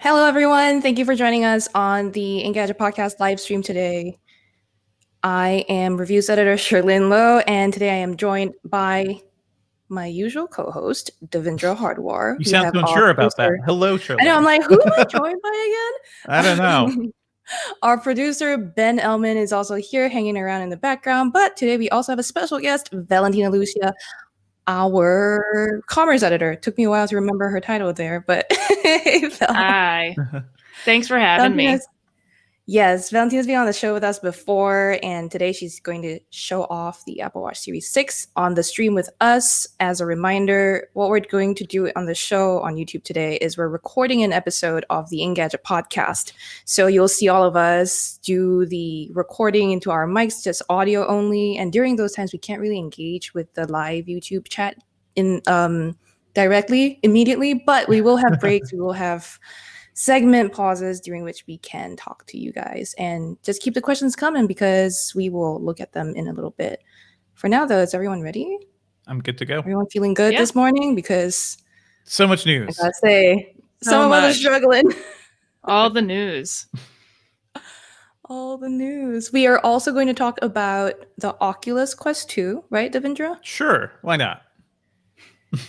Hello, everyone. Thank you for joining us on the Engadget podcast live stream today. I am reviews editor Sherlyn Lowe, and today I am joined by my usual co-host, Devindra Hardwar. You sound so unsure about that. Hello, Sherlyn. I know, I'm like, who am I joined by again? I don't know. Our producer, Ben Elman, is also here hanging around in the background, but today we also have a special guest, Valentina Lucia, our commerce editor. It took me a while to remember her title there, but Hi. Thanks for having me. Yes, Valentina's been on the show with us before, and today she's going to show off the Apple Watch Series 6 on the stream with us. As a reminder, what we're going to do on the show on YouTube today is we're recording an episode of the Engadget podcast. So you'll see all of us do the recording into our mics, just audio only. And during those times, we can't really engage with the live YouTube chat in directly, immediately, but we will have breaks. We will have segment pauses during which we can talk to you guys, and just keep the questions coming because we will look at them in a little bit. For now, though, is everyone ready? I'm good to go. Everyone feeling good this morning? Because so much news. I gotta say, some of us are struggling. All the news. All the news. We are also going to talk about the Oculus Quest 2, right, Devindra? Sure, why not?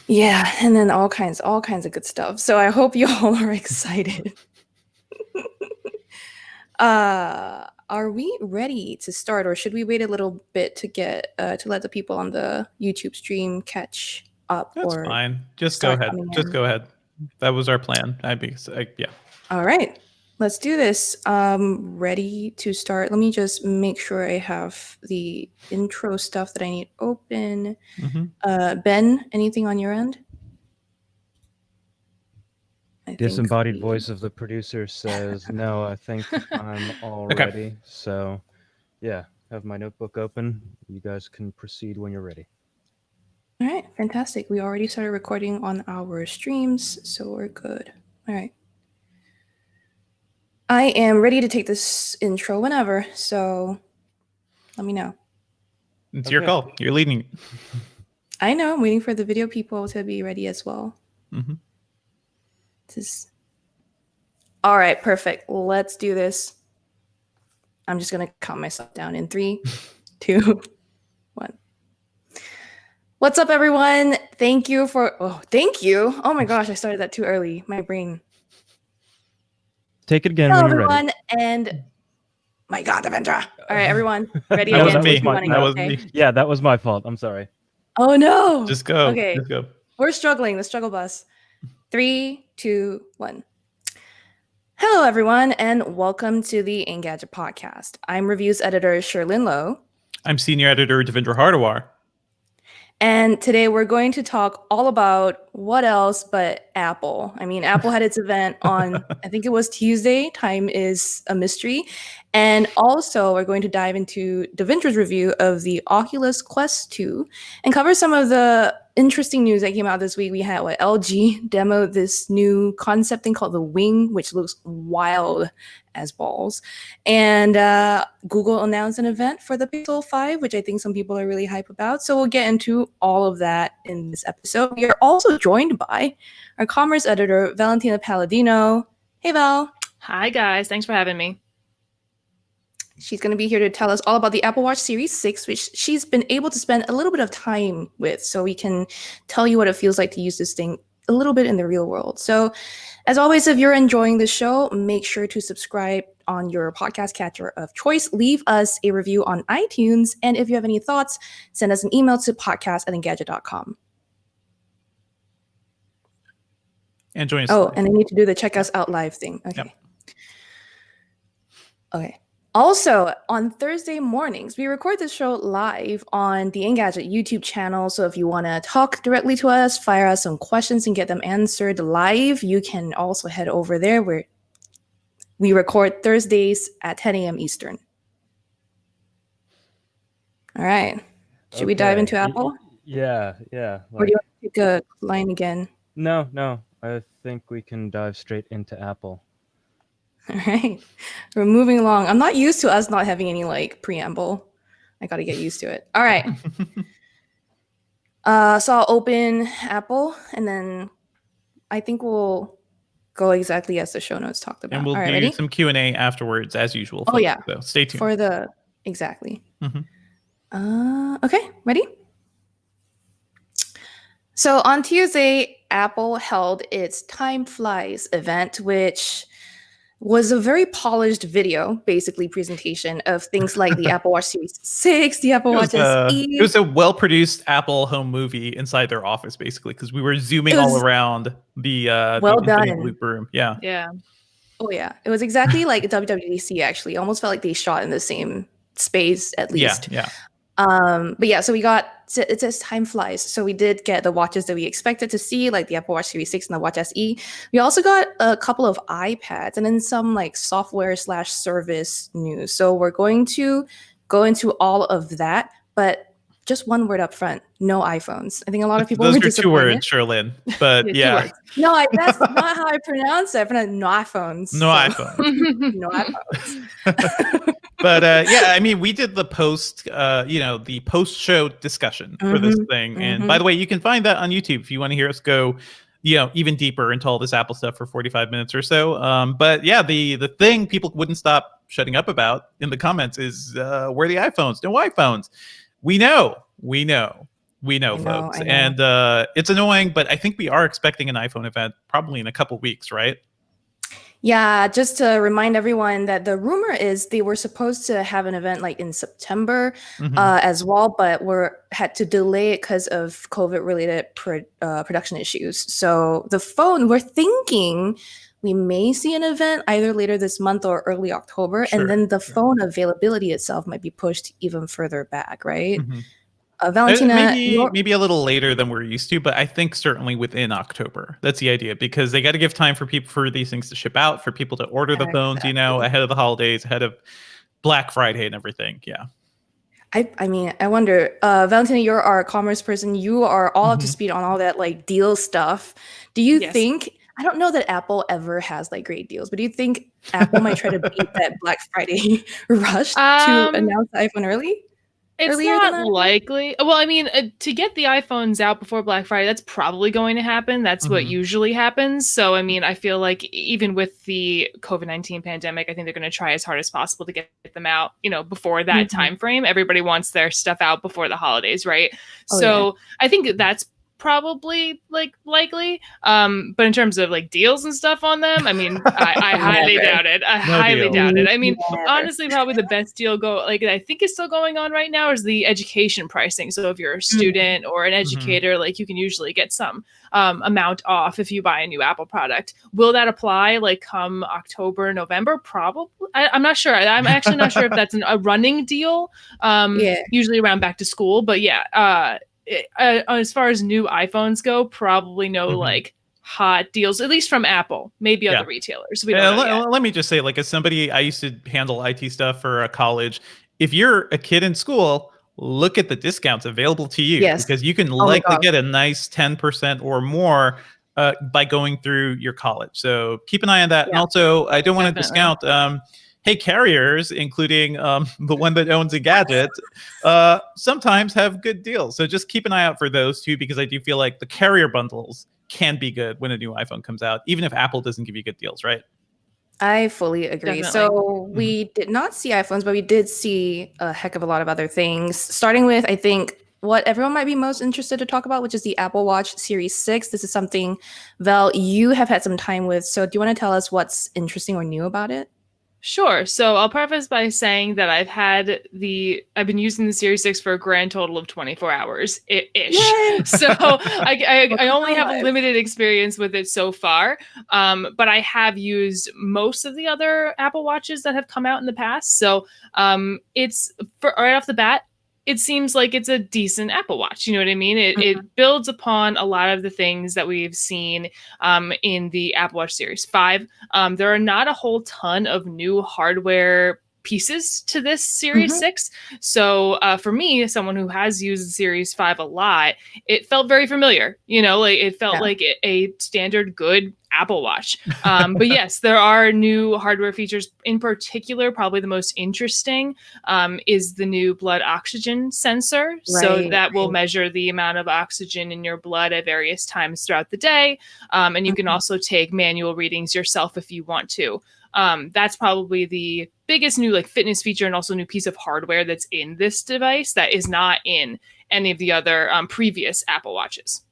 Yeah, and then all kinds of good stuff. So I hope you all are excited. Are we ready to start, or should we wait a little bit to get to let the people on the YouTube stream catch up? That's fine. Just go ahead. Just go ahead. That was our plan. Yeah. All right. Let's do this. Ready to start. Let me just make sure I have the intro stuff that I need open. Mm-hmm. Ben, anything on your end? Disembodied voice of the producer says, no, I think I'm all ready. So, yeah, have my notebook open. You guys can proceed when you're ready. All right, fantastic. We already started recording on our streams, so we're good. All right. I am ready to take this intro whenever, so let me know. It's your call. You're leading. I know. I'm waiting for the video people to be ready as well. Mm-hmm. All right, perfect. Let's do this. I'm just going to count myself down in 3, 2, 1. What's up, everyone? Thank you. Oh my gosh, I started that too early. My brain. Take it again. Hello, when you're everyone, ready. And my God, Devindra. All right, everyone, ready that again? Was me. Yeah, that was my fault. I'm sorry. Oh no! Just go. Okay, just go. We're struggling. The struggle bus. 3, 2, 1. Hello, everyone, and welcome to the Engadget podcast. I'm reviews editor Sherlyn Lowe. I'm senior editor Devindra Hardwar. And today we're going to talk all about what else but Apple. I mean, Apple had its event on, I think it was Tuesday. Time is a mystery. And also we're going to dive into Devindra's review of the Oculus Quest 2 and cover some of the interesting news that came out this week. We had LG demo this new concept thing called the Wing, which looks wild as balls. And Google announced an event for the Pixel 5, which I think some people are really hype about. So we'll get into all of that in this episode. We are also joined by our commerce editor, Valentina Palladino. Hey, Val. Hi, guys. Thanks for having me. She's going to be here to tell us all about the Apple Watch Series 6, which she's been able to spend a little bit of time with, so we can tell you what it feels like to use this thing a little bit in the real world. So, as always, if you're enjoying the show, make sure to subscribe on your podcast catcher of choice. Leave us a review on iTunes, and if you have any thoughts, send us an email to podcast@engadget.com. And join us. Oh, and I need to do the check us out live thing. Okay. Yep. Okay. Also, on Thursday mornings, we record this show live on the Engadget YouTube channel. So if you want to talk directly to us, fire us some questions and get them answered live, you can also head over there where we record Thursdays at 10 a.m. Eastern. All right. Should we dive into Apple? Yeah. Or do you want to take a line again? No. I think we can dive straight into Apple. All right, we're moving along. I'm not used to us not having any preamble. I got to get used to it. All right. So I'll open Apple, and then I think we'll go exactly as the show notes talked about. And we'll do ready? some Q&A afterwards as usual. Oh, yeah. So stay tuned. For exactly. Okay, ready? So on Tuesday, Apple held its Time Flies event, which was a very polished video, basically presentation of things like the Apple Watch Series 6, the Apple Watch SE. It was a well-produced Apple home movie inside their office, basically, because we were zooming all around the Infinity Loop room. Yeah. Yeah. Oh, yeah. It was exactly like WWDC, actually. Almost felt like they shot in the same space, at least. Yeah. But yeah, so it says time flies. So we did get the watches that we expected to see, like the Apple Watch Series 6 and the Watch SE. We also got a couple of iPads and then some like software / service news. So we're going to go into all of that, but just one word up front: no iPhones. I think a lot of people were disappointed. Those are 2 words, Sherlyn. But yeah. No, that's not how I pronounce it. I pronounce no iPhones. No iPhones. No iPhones. But yeah, I mean, we did the the post-show discussion for this thing. And by the way, you can find that on YouTube if you want to hear us go, even deeper into all this Apple stuff for 45 minutes or so. But yeah, the thing people wouldn't stop shutting up about in the comments is where are the iPhones? No iPhones. We know, folks. And it's annoying, but I think we are expecting an iPhone event probably in a couple weeks, right? Yeah, just to remind everyone that the rumor is they were supposed to have an event like in September as well, but had to delay it because of COVID-related production issues. So the phone, we're thinking we may see an event either later this month or early October, and then the phone availability itself might be pushed even further back, right? Valentina, maybe a little later than we're used to, but I think certainly within October. That's the idea, because they got to give time for these things to ship out, for people to order the phones, ahead of the holidays, ahead of Black Friday and everything. Yeah. I mean, I wonder, Valentina, you're our commerce person. You are all up to speed on all that like deal stuff. Do you think? I don't know that Apple ever has like great deals, but do you think Apple might try to beat that Black Friday rush to announce the iPhone early? It's not likely. Well, I mean, to get the iPhones out before Black Friday, that's probably going to happen. That's what usually happens. So, I mean, I feel like even with the COVID-19 pandemic, I think they're going to try as hard as possible to get them out, before that time frame. Everybody wants their stuff out before the holidays, right? I think that's probably like likely. But in terms of like deals and stuff on them, I mean, I highly doubt it. Highly doubt it. I mean, honestly, probably the best deal I think is still going on right now is the education pricing. So if you're a student or an educator, like you can usually get some amount off if you buy a new Apple product. Will that apply like come October, November? Probably. I'm not sure. I'm actually not sure if that's a running deal. Usually around back to school, but as far as new iPhones go, probably no like hot deals, at least from Apple, maybe other retailers. We don't know yet. Let me just say, like, as somebody, I used to handle IT stuff for a college. If you're a kid in school, look at the discounts available to you, because you can likely get a nice 10% or more by going through your college. So keep an eye on that. And also, I don't want to discount hey, carriers, including the one that owns Engadget, sometimes have good deals. So just keep an eye out for those too, because I do feel like the carrier bundles can be good when a new iPhone comes out, even if Apple doesn't give you good deals, right? I fully agree. Definitely. So we did not see iPhones, but we did see a heck of a lot of other things, starting with, I think, what everyone might be most interested to talk about, which is the Apple Watch Series 6. This is something, Val, you have had some time with. So do you want to tell us what's interesting or new about it? Sure. So I'll preface by saying that I've been using the Series 6 for a grand total of 24 hours ish. So I only have a limited experience with it so far. But I have used most of the other Apple Watches that have come out in the past. So it's right off the bat, it seems like it's a decent Apple Watch. You know what I mean? It builds upon a lot of the things that we've seen in the Apple Watch Series 5. There are not a whole ton of new hardware pieces to this Series 6. So for me, someone who has used the Series 5 a lot, it felt very familiar. You know, like it felt like a standard good Apple Watch. But yes, there are new hardware features. In particular, probably the most interesting is the new blood oxygen sensor. So that will measure the amount of oxygen in your blood at various times throughout the day. And you can also take manual readings yourself if you want to. That's probably the biggest new like fitness feature and also new piece of hardware that's in this device that is not in any of the other previous Apple Watches.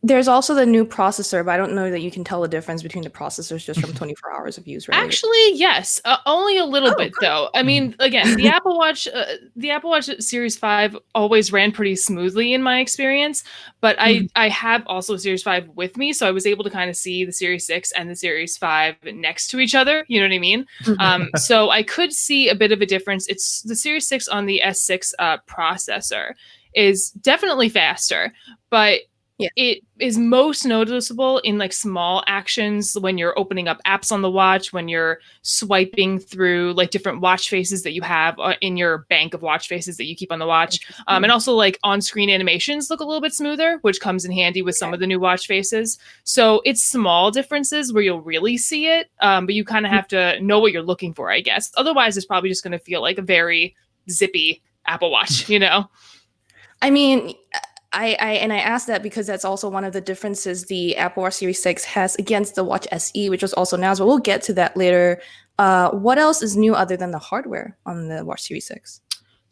There's also the new processor, but I don't know that you can tell the difference between the processors just from 24 hours of use, right? Actually, yes, only a little bit though. I mean, again, the Apple Watch Series 5 always ran pretty smoothly in my experience, but I have also Series 5 with me, so I was able to kind of see the Series 6 and the Series 5 next to each other. You know what I mean? So I could see a bit of a difference. It's the Series 6 on the S6 processor is definitely faster, but it is most noticeable in like small actions when you're opening up apps on the watch, when you're swiping through like different watch faces that you have in your bank of watch faces that you keep on the watch. And also like on-screen animations look a little bit smoother, which comes in handy with some of the new watch faces. So it's small differences where you'll really see it, but you kind of have to know what you're looking for, I guess. Otherwise, it's probably just going to feel like a very zippy Apple Watch, you know? I mean, I asked that because that's also one of the differences the Apple Watch Series 6 has against the Watch SE, which was also announced, but we'll get to that later. What else is new other than the hardware on the Watch Series 6?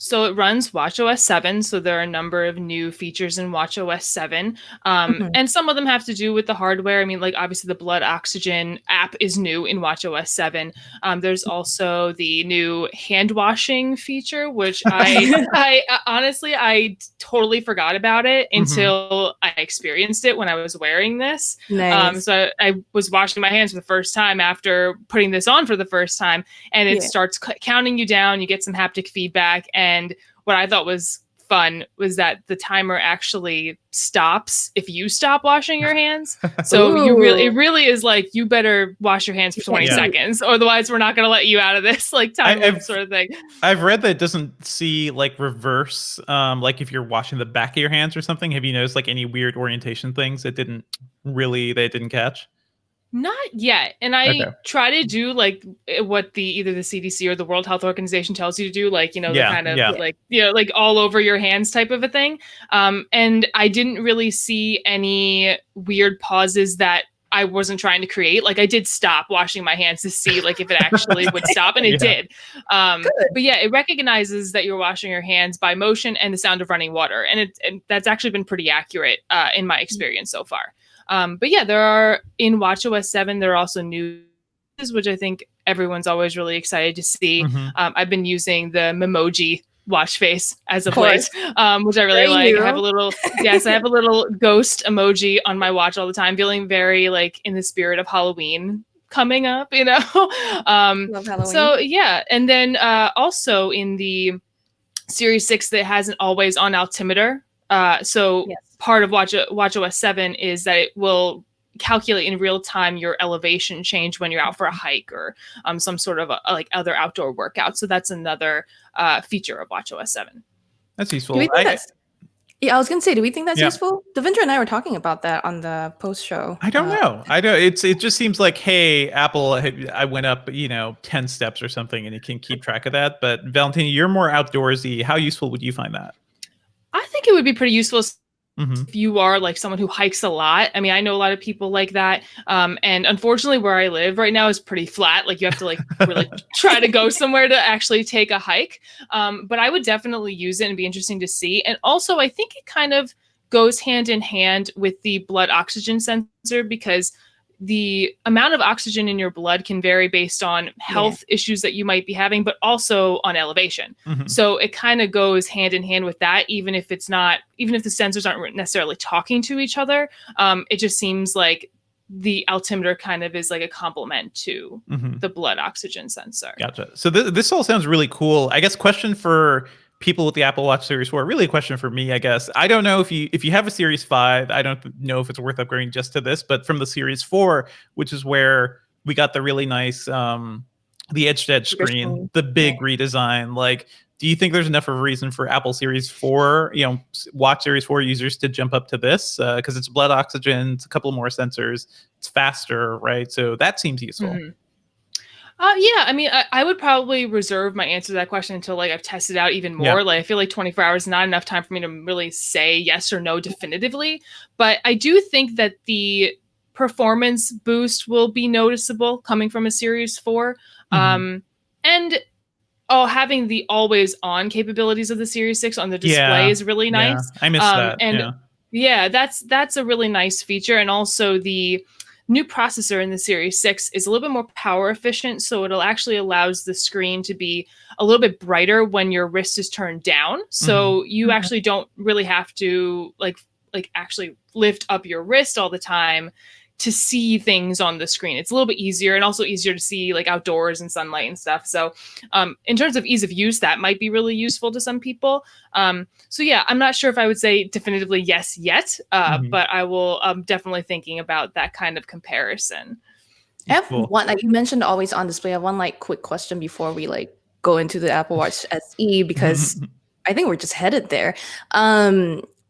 So it runs watchOS 7, so there are a number of new features in watchOS 7, and some of them have to do with the hardware. I mean, like obviously the blood oxygen app is new in watchOS 7. There's also the new hand washing feature, which I honestly I totally forgot about it until I experienced it when I was wearing this. Nice. So I was washing my hands for the first time after putting this on for the first time, and it starts counting you down. You get some haptic feedback, and what I thought was fun was that the timer actually stops if you stop washing your hands. So it really is like, you better wash your hands for 20 seconds, otherwise we're not going to let you out of this like time sort of thing. I've read that it doesn't see like reverse, like if you're washing the back of your hands or something. Have you noticed like any weird orientation things that didn't catch? Not yet. And I try to do like what either the CDC or the World Health Organization tells you to do, like, you know, the kind of like, you know, like all over your hands type of a thing. And I didn't really see any weird pauses that I wasn't trying to create. Like I did stop washing my hands to see like if it actually would stop, and it did. But yeah, it recognizes that you're washing your hands by motion and the sound of running water. And that's actually been pretty accurate in my experience so far. But yeah, there are in watchOS 7, there are also new, which I think everyone's always really excited to see. I've been using the Memoji watch face as of late, which I really like. I have a little, I have a little ghost emoji on my watch all the time, feeling very like in the spirit of Halloween coming up, you know? Love Halloween. So yeah. And then also in the Series 6 that has an always on altimeter. Part of watchOS 7 is that it will calculate in real time your elevation change when you're out for a hike or some sort of like other outdoor workout. So that's another feature of watchOS 7. That's useful. I was gonna say, do we think that's useful? Devindra and I were talking about that on the post show. I don't know. It just seems like, hey, Apple, I went up, 10 steps or something, and it can keep track of that. But Valentina, you're more outdoorsy. How useful would you find that? I think it would be pretty useful if you are like someone who hikes a lot. I mean, I know a lot of people like that. And unfortunately, where I live right now is pretty flat. Like you have to like really try to go somewhere to actually take a hike. But I would definitely use it and be interesting to see. And also, I think it kind of goes hand in hand with the blood oxygen sensor, because the amount of oxygen in your blood can vary based on health issues that you might be having, but also on elevation. So it kind of goes hand in hand with that, even if the sensors aren't necessarily talking to each other. It just seems like the altimeter kind of is like a complement to the blood oxygen sensor. Gotcha. So this all sounds really cool. I guess question for people with the Apple Watch Series 4, really a question for me, I guess. I don't know if you have a Series 5, I don't know if it's worth upgrading just to this, but from the Series 4, which is where we got the really nice the edge-to-edge screen, the big redesign. Like, do you think there's enough of a reason for Apple Series 4, Watch Series 4 users to jump up to this? Because it's blood oxygen, it's a couple more sensors, it's faster, right? So that seems useful. Yeah, I mean, I would probably reserve my answer to that question until like I've tested out even more. Yeah. Like, I feel like 24 hours is not enough time for me to really say yes or no definitively. But I do think that the performance boost will be noticeable coming from a Series 4. And having the always on capabilities of the Series 6 on the display is really nice. I miss that. And that's a really nice feature. And also the new processor in the Series 6 is a little bit more power efficient, so it'll actually allows the screen to be a little bit brighter when your wrist is turned down. So you actually don't really have to like actually lift up your wrist all the time to see things on the screen. It's a little bit easier, and also easier to see like outdoors and sunlight and stuff. So in terms of ease of use, that might be really useful to some people. So yeah, I'm not sure if I would say definitively yes yet, but I will definitely thinking about that kind of comparison. I have one, like you mentioned always on display. I have one like quick question before we like go into the Apple Watch SE, because I think we're just headed there.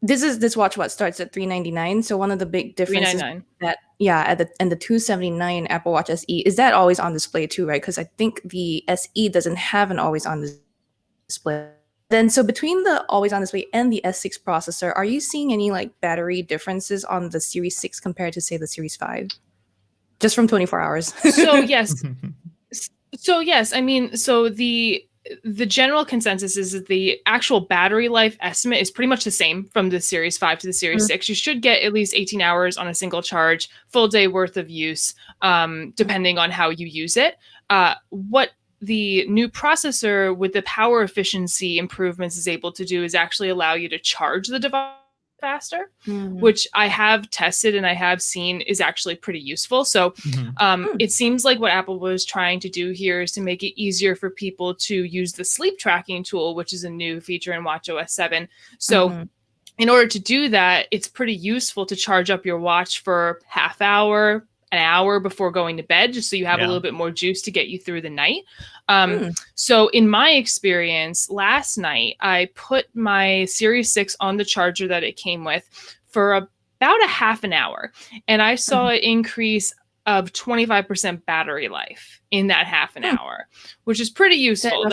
This watch starts at $399. So one of the big differences that at the 279 Apple Watch SE is that always on display too, right? Because I think the SE doesn't have an always on display. Then so between the always on display and the S6 processor, are you seeing any like battery differences on the Series 6 compared to say the Series 5? Just from 24 hours. So yes. I mean, so the general consensus is that the actual battery life estimate is pretty much the same from the Series 5 to the Series 6. You should get at least 18 hours on a single charge, full day worth of use, depending on how you use it. What the new processor with the power efficiency improvements is able to do is actually allow you to charge the device faster, which I have tested and I have seen is actually pretty useful. So it seems like what Apple was trying to do here is to make it easier for people to use the sleep tracking tool, which is a new feature in watchOS 7. So in order to do that, it's pretty useful to charge up your watch for half hour, an hour before going to bed, just so you have a little bit more juice to get you through the night. So in my experience, last night, I put my Series 6 on the charger that it came with for about a half an hour. And I saw an increase of 25% battery life in that half an hour, which is pretty useful.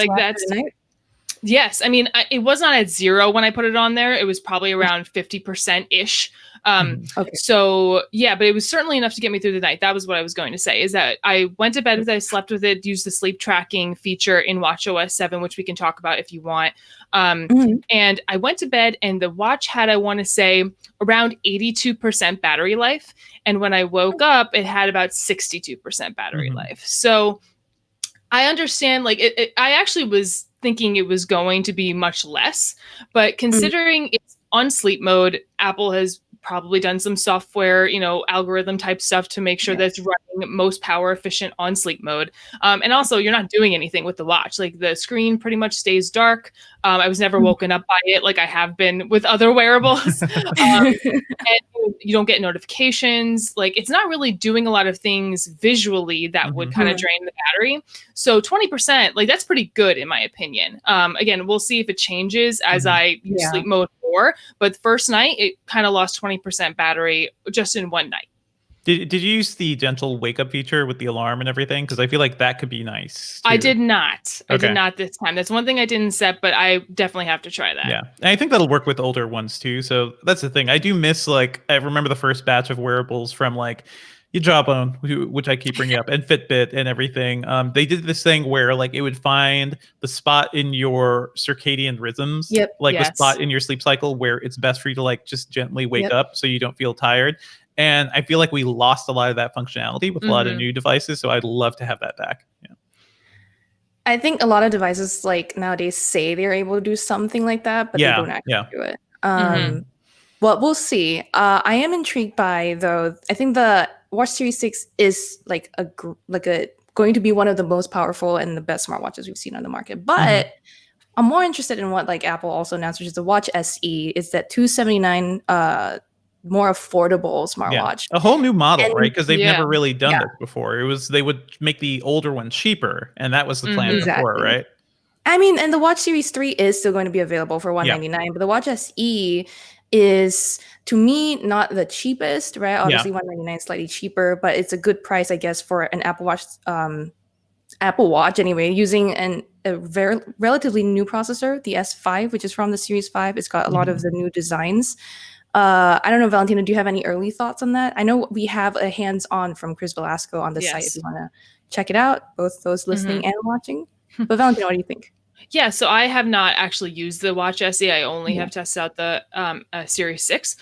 Yes. I mean, it was not at 0 when I put it on there. It was probably around 50%-ish. So yeah, but it was certainly enough to get me through the night. That was what I was going to say, is that I went to bed with it, I slept with it, used the sleep tracking feature in watchOS 7, which we can talk about if you want. And I went to bed and the watch had, I want to say, around 82% battery life. And when I woke up, it had about 62% battery life. So I understand, like, I actually was thinking it was going to be much less, but considering it's on sleep mode, Apple has probably done some software, algorithm type stuff to make sure that it's running most power efficient on sleep mode. And also you're not doing anything with the watch. Like the screen pretty much stays dark. I was never woken up by it like I have been with other wearables. And you don't get notifications. Like it's not really doing a lot of things visually that would kind of drain the battery. So 20%, like that's pretty good in my opinion. Again, we'll see if it changes as I use sleep mode more, but the first night it kind of lost 20% battery just in one night. Did you use the gentle wake up feature with the alarm and everything? Because I feel like that could be nice too. I did not. I did not this time. That's one thing I didn't set, but I definitely have to try that. Yeah. And I think that'll work with older ones too. So that's the thing. I do miss, like, I remember the first batch of wearables from like your Jawbone, which I keep bringing up, and Fitbit and everything. They did this thing where like it would find the spot in your circadian rhythms, the spot in your sleep cycle where it's best for you to like just gently wake up so you don't feel tired. And I feel like we lost a lot of that functionality with a lot of new devices. So I'd love to have that back. Yeah. I think a lot of devices like nowadays say they're able to do something like that, but they don't actually do it. Well, we'll see. I am intrigued by, though, I think the Watch Series 6 is like going to be one of the most powerful and the best smartwatches we've seen on the market. But I'm more interested in what like Apple also announced, which is the Watch SE. It's that $279 more affordable smartwatch. A whole new model, right? Because they've never really done this before. It was they would make the older one cheaper, and that was the plan before, right? I mean, and the Watch Series 3 is still going to be available for $199, but the Watch SE is, to me, not the cheapest, right? Obviously, $199 is slightly cheaper, but it's a good price, I guess, for an Apple Watch anyway, using a very relatively new processor, the S5, which is from the Series 5. It's got a lot of the new designs. I don't know, Valentina, do you have any early thoughts on that? I know we have a hands-on from Chris Velasco on the site if you want to check it out, both those listening and watching. But Valentina, what do you think? Yeah, so I have not actually used the Watch SE. I only have tested out the Series 6.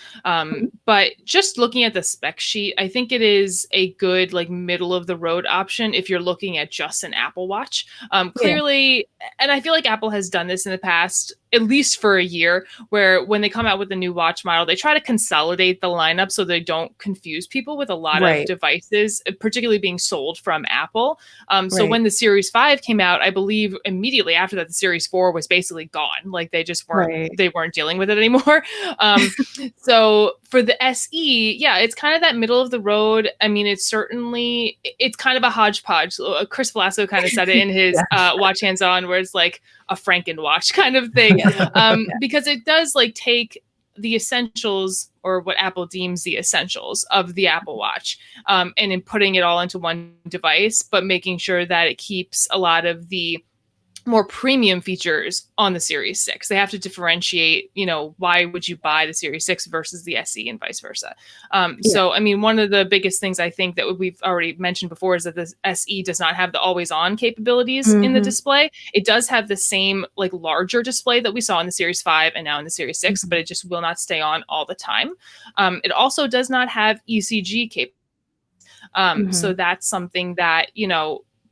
But just looking at the spec sheet, I think it is a good like middle of the road option if you're looking at just an Apple Watch. Clearly, and I feel like Apple has done this in the past, at least for a year, where when they come out with a new watch model, they try to consolidate the lineup so they don't confuse people with a lot of devices, particularly being sold from Apple. So when the Series 5 came out, I believe immediately after that, the Series 4 was basically gone. Like they just weren't, they weren't dealing with it anymore. So for the SE, it's kind of that middle of the road. I mean, it's kind of a hodgepodge. Chris Velasco kind of said it in his Watch Hands On, where it's like a Franken-watch kind of thing. Because it does like take the essentials, or what Apple deems the essentials of the Apple Watch, and in putting it all into one device, but making sure that it keeps a lot of the more premium features on the Series 6. They have to differentiate, why would you buy the Series 6 versus the SE and vice versa. So, I mean, one of the biggest things I think that we've already mentioned before is that the SE does not have the always on capabilities in the display. It does have the same like larger display that we saw in the Series 5 and now in the Series 6, but it just will not stay on all the time. It also does not have ECG capabilities. So that's something that,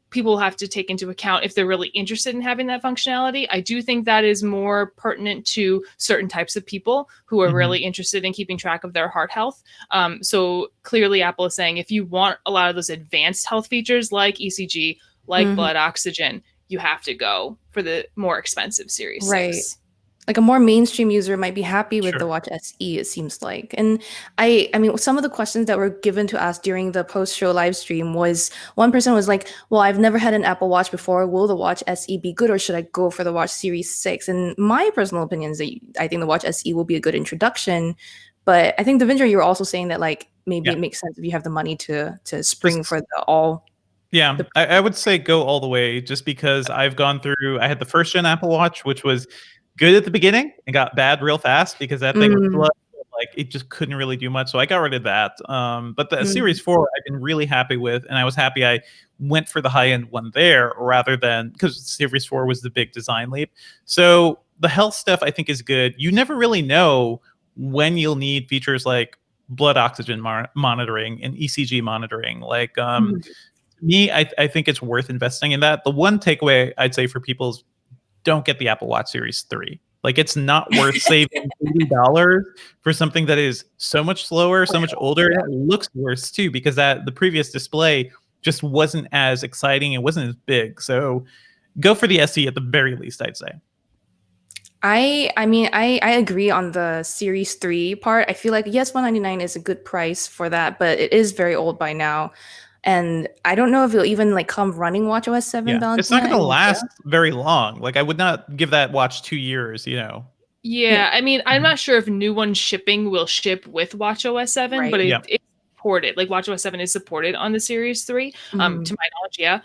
people have to take into account if they're really interested in having that functionality. I do think that is more pertinent to certain types of people who are really interested in keeping track of their heart health. So clearly Apple is saying, if you want a lot of those advanced health features like ECG, like blood oxygen, you have to go for the more expensive Series 6. Like a more mainstream user might be happy with the Watch SE, it seems like. And I mean, some of the questions that were given to us during the post-show live stream was, one person was like, well, I've never had an Apple Watch before. Will the Watch SE be good, or should I go for the Watch Series 6? And my personal opinion is that I think the Watch SE will be a good introduction. But I think, Devindra, you were also saying that like maybe it makes sense if you have the money to spring for the all. Yeah, I would say go all the way, just because I've gone through, I had the first gen Apple Watch, which was good at the beginning and got bad real fast because that thing was slow. Like it just couldn't really do much. So I got rid of that. But the Series 4 I've been really happy with, and I was happy I went for the high-end one there rather than, because Series 4 was the big design leap. So the health stuff I think is good. You never really know when you'll need features like blood oxygen monitoring and ECG monitoring. Like me, I think it's worth investing in that. The one takeaway I'd say for people is don't get the Apple Watch Series 3. Like, it's not worth saving $80 for something that is so much slower, so much older. It looks worse too, because the previous display just wasn't as exciting. It wasn't as big. So go for the SE at the very least, I'd say. I mean, I agree on the Series 3 part. I feel like, yes, $199 is a good price for that, but it is very old by now. And I don't know if it'll even like come running watchOS 7. Yeah. It's not going to last very long. Like I would not give that watch 2 years, Yeah, I mean, I'm not sure if new one shipping will ship with watchOS 7, but it's supported. Like watchOS 7 is supported on the Series 3, to my knowledge,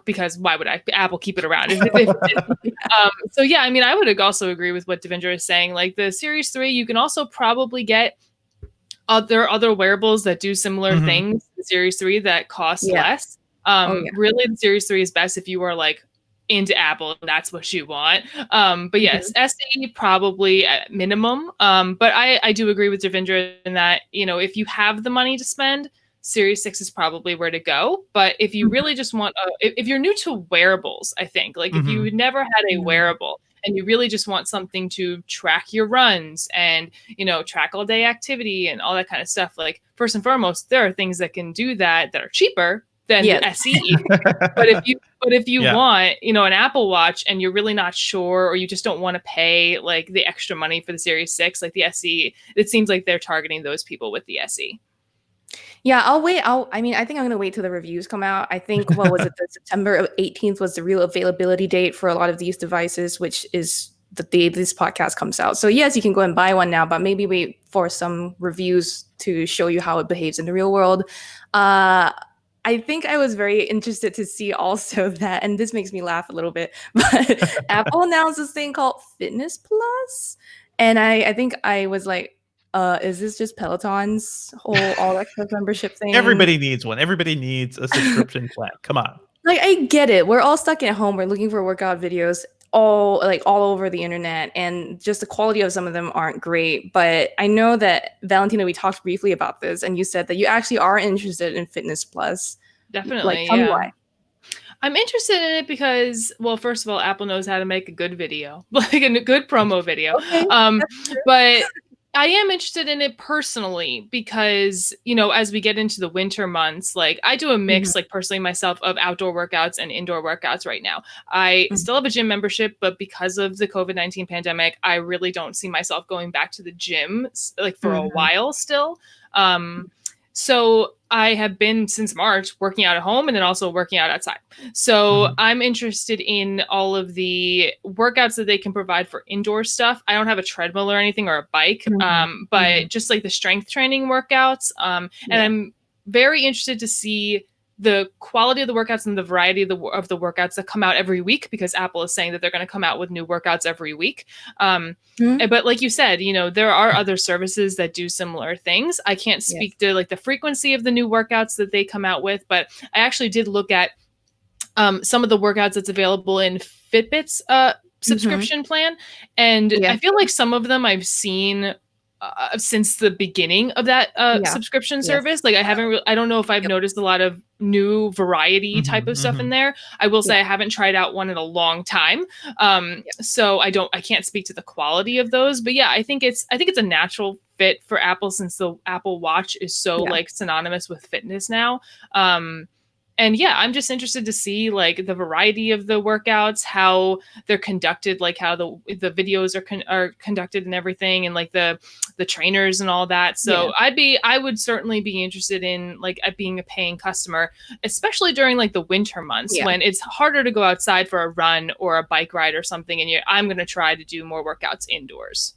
because why would Apple keep it around? So yeah, I mean, I would also agree with what Devindra is saying. Like the Series 3, you can also probably get other wearables that do similar things to the Series 3 that cost less. Really, the Series 3 is best if you are like into Apple and that's what you want. But yes, SE probably at minimum. But I do agree with Devindra in that, if you have the money to spend, Series 6 is probably where to go. But if you really just want, if you're new to wearables, I think, like if you never had a wearable, and you really just want something to track your runs and, track all day activity and all that kind of stuff. Like first and foremost, there are things that can do that are cheaper than the SE. But But if you want, an Apple Watch and you're really not sure, or you just don't want to pay like the extra money for the Series 6, like the SE, it seems like they're targeting those people with the SE. Yeah, I'll wait. I think I'm going to wait till the reviews come out. I think, what was it? The September 18th was the real availability date for a lot of these devices, which is the day this podcast comes out. So yes, you can go and buy one now, but maybe wait for some reviews to show you how it behaves in the real world. I think I was very interested to see also that, and this makes me laugh a little bit, but Apple announced this thing called Fitness Plus. And I think I was like, is this just Peloton's whole all access membership thing? Everybody needs one. Everybody needs a subscription plan. Come on. Like, I get it. We're all stuck at home. We're looking for workout videos all over the internet, and just the quality of some of them aren't great. But I know that, Valentina, we talked briefly about this, and you said that you actually are interested in Fitness Plus. Definitely. Like, tell me why. I'm interested in it because, well, first of all, Apple knows how to make a good video, like a good promo video. Okay, but I am interested in it personally because, as we get into the winter months, like I do a mix, like personally myself, of outdoor workouts and indoor workouts right now. I still have a gym membership, but because of the COVID-19 pandemic, I really don't see myself going back to the gym like for a while still. So I have been since March working out at home and then also working out outside. So I'm interested in all of the workouts that they can provide for indoor stuff. I don't have a treadmill or anything or a bike, but just like the strength training workouts. And I'm very interested to see the quality of the workouts and the variety of the workouts that come out every week, because Apple is saying that they're going to come out with new workouts every week. But like you said, there are other services that do similar things. I can't speak to like the frequency of the new workouts that they come out with, but I actually did look at some of the workouts that's available in Fitbit's subscription plan. And I feel like some of them I've seen since the beginning of that subscription service. Like I don't know if I've noticed a lot of new variety type of stuff in there. I will say I haven't tried out one in a long time. So I can't speak to the quality of those, but I think it's a natural fit for Apple, since the Apple Watch is so like synonymous with fitness now. And I'm just interested to see like the variety of the workouts, how they're conducted, like how the videos are conducted and everything, and like the trainers and all that. So I would certainly be interested in like being a paying customer, especially during like the winter months when it's harder to go outside for a run or a bike ride or something. And I'm going to try to do more workouts indoors.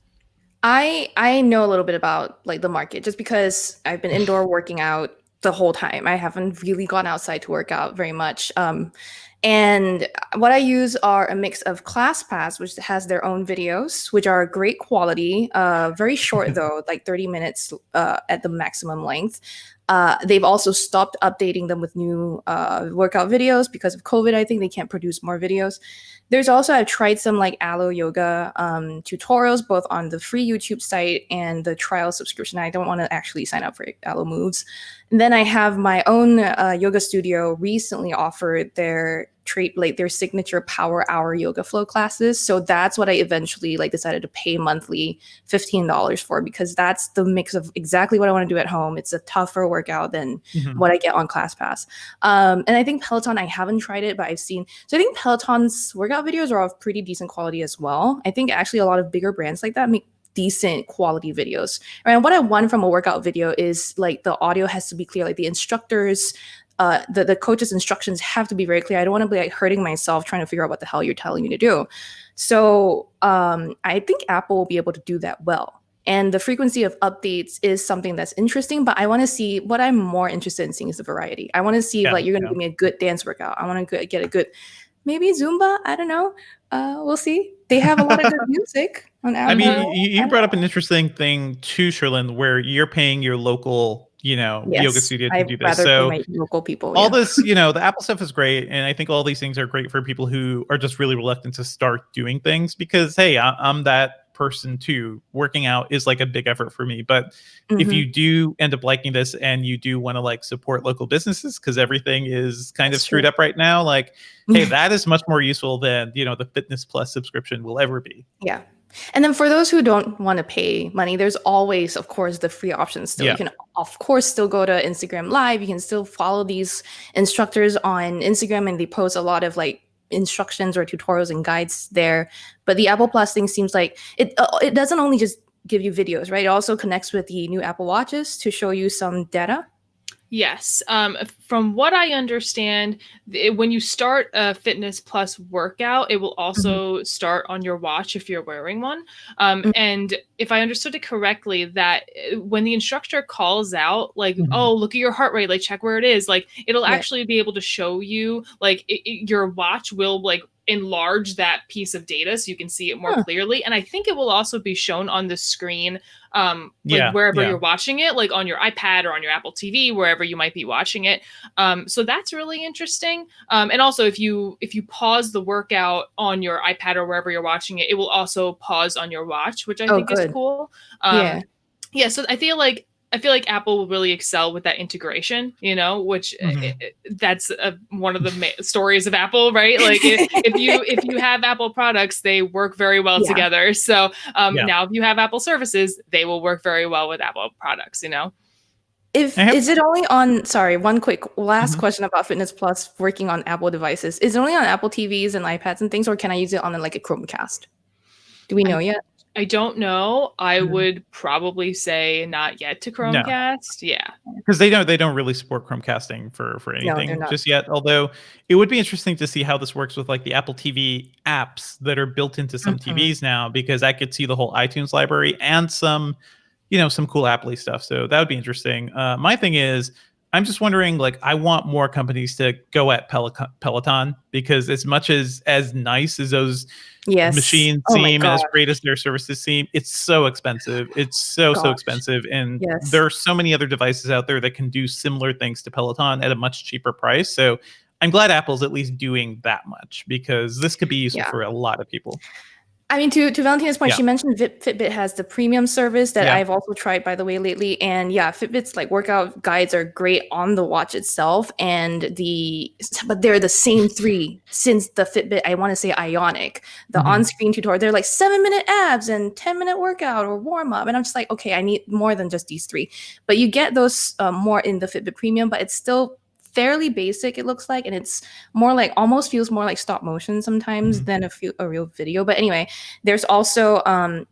I know a little bit about like the market, just because I've been indoor working out the whole time. I haven't really gone outside to work out very much. And what I use are a mix of ClassPass, which has their own videos, which are great quality, very short though, like 30 minutes at the maximum length. They've also stopped updating them with new workout videos because of COVID. I think they can't produce more videos. There's also, I've tried some like Alo Yoga tutorials, both on the free YouTube site and the trial subscription. I don't want to actually sign up for Alo Moves. And then I have my own yoga studio recently offered their signature power hour yoga flow classes. So that's what I eventually like decided to pay monthly $15 for, because that's the mix of exactly what I want to do at home. It's a tougher workout than what I get on ClassPass. And I think Peloton, I haven't tried it, but I've seen. So I think Peloton's workout videos are of pretty decent quality as well. I think actually a lot of bigger brands like that make decent quality videos. And what I want from a workout video is like the audio has to be clear, like the instructors, the coach's instructions have to be very clear. I don't want to be like hurting myself trying to figure out what the hell you're telling me to do. So I think Apple will be able to do that well. And the frequency of updates is something that's interesting, but I want to see, what I'm more interested in seeing is the variety. I want to see like, you're going to give me a good dance workout. I want to get a good, maybe Zumba. I don't know. We'll see. They have a lot of good music on Apple. I mean, you brought up an interesting thing too, Sherlyn, where you're paying your local, yoga studio to do this. So pay my local people. All this, the Apple stuff is great. And I think all these things are great for people who are just really reluctant to start doing things, because, hey, I'm that person too. Working out is like a big effort for me. But if you do end up liking this and you do want to like support local businesses, because everything is kind of screwed up right now, like, hey, that is much more useful than, the Fitness Plus subscription will ever be. Yeah. And then for those who don't want to pay money, there's always, of course, the free options still. You can, of course, still go to Instagram Live. You can still follow these instructors on Instagram, and they post a lot of like instructions or tutorials and guides there. But the Apple Plus thing seems like it doesn't only just give you videos, right? It also connects with the new Apple Watches to show you some data. Yes. From what I understand, when you start a Fitness Plus workout, it will also start on your watch if you're wearing one. And if I understood it correctly, that when the instructor calls out, like, oh, look at your heart rate, like check where it is, like it'll actually be able to show you, like your watch will like enlarge that piece of data so you can see it more clearly. And I think it will also be shown on the screen like wherever you're watching it, like on your iPad or on your Apple TV, wherever you might be watching it. So that's really interesting. And also if you pause the workout on your iPad or wherever you're watching it, it will also pause on your watch, which I think is cool. Yeah. So I feel like Apple will really excel with that integration, you know, which that's one of the stories of Apple, right? Like if you have Apple products, they work very well together. So now if you have Apple services, they will work very well with Apple products, you know? Is it only on, sorry, one quick last question about Fitness Plus working on Apple devices. Is it only on Apple TVs and iPads and things, or can I use it on like a Chromecast? Do we know yet? I don't know. I would probably say not yet to Chromecast. No. Yeah, because they don't really support Chromecasting for anything just yet. Although it would be interesting to see how this works with like the Apple TV apps that are built into some TVs now, because I could see the whole iTunes library and some cool Apple-y stuff. So that would be interesting. My thing is, I'm just wondering, like, I want more companies to go at Peloton, because as much as nice as those machines seem, as great as their services seem, it's so expensive. It's so expensive. And there are so many other devices out there that can do similar things to Peloton at a much cheaper price. So I'm glad Apple's at least doing that much, because this could be useful for a lot of people. I mean, to Valentina's point, she mentioned Fitbit has the premium service that I've also tried, by the way, lately. And Fitbit's like workout guides are great on the watch itself, but they're the same three since the Fitbit, I want to say Ionic, the on-screen tutorial. They're like 7-minute abs and 10-minute workout or warm up, and I'm just like, okay, I need more than just these three. But you get those more in the Fitbit Premium, but it's still fairly basic, it looks like, and it's more like, almost feels more like stop motion sometimes than a real video. But anyway, there's also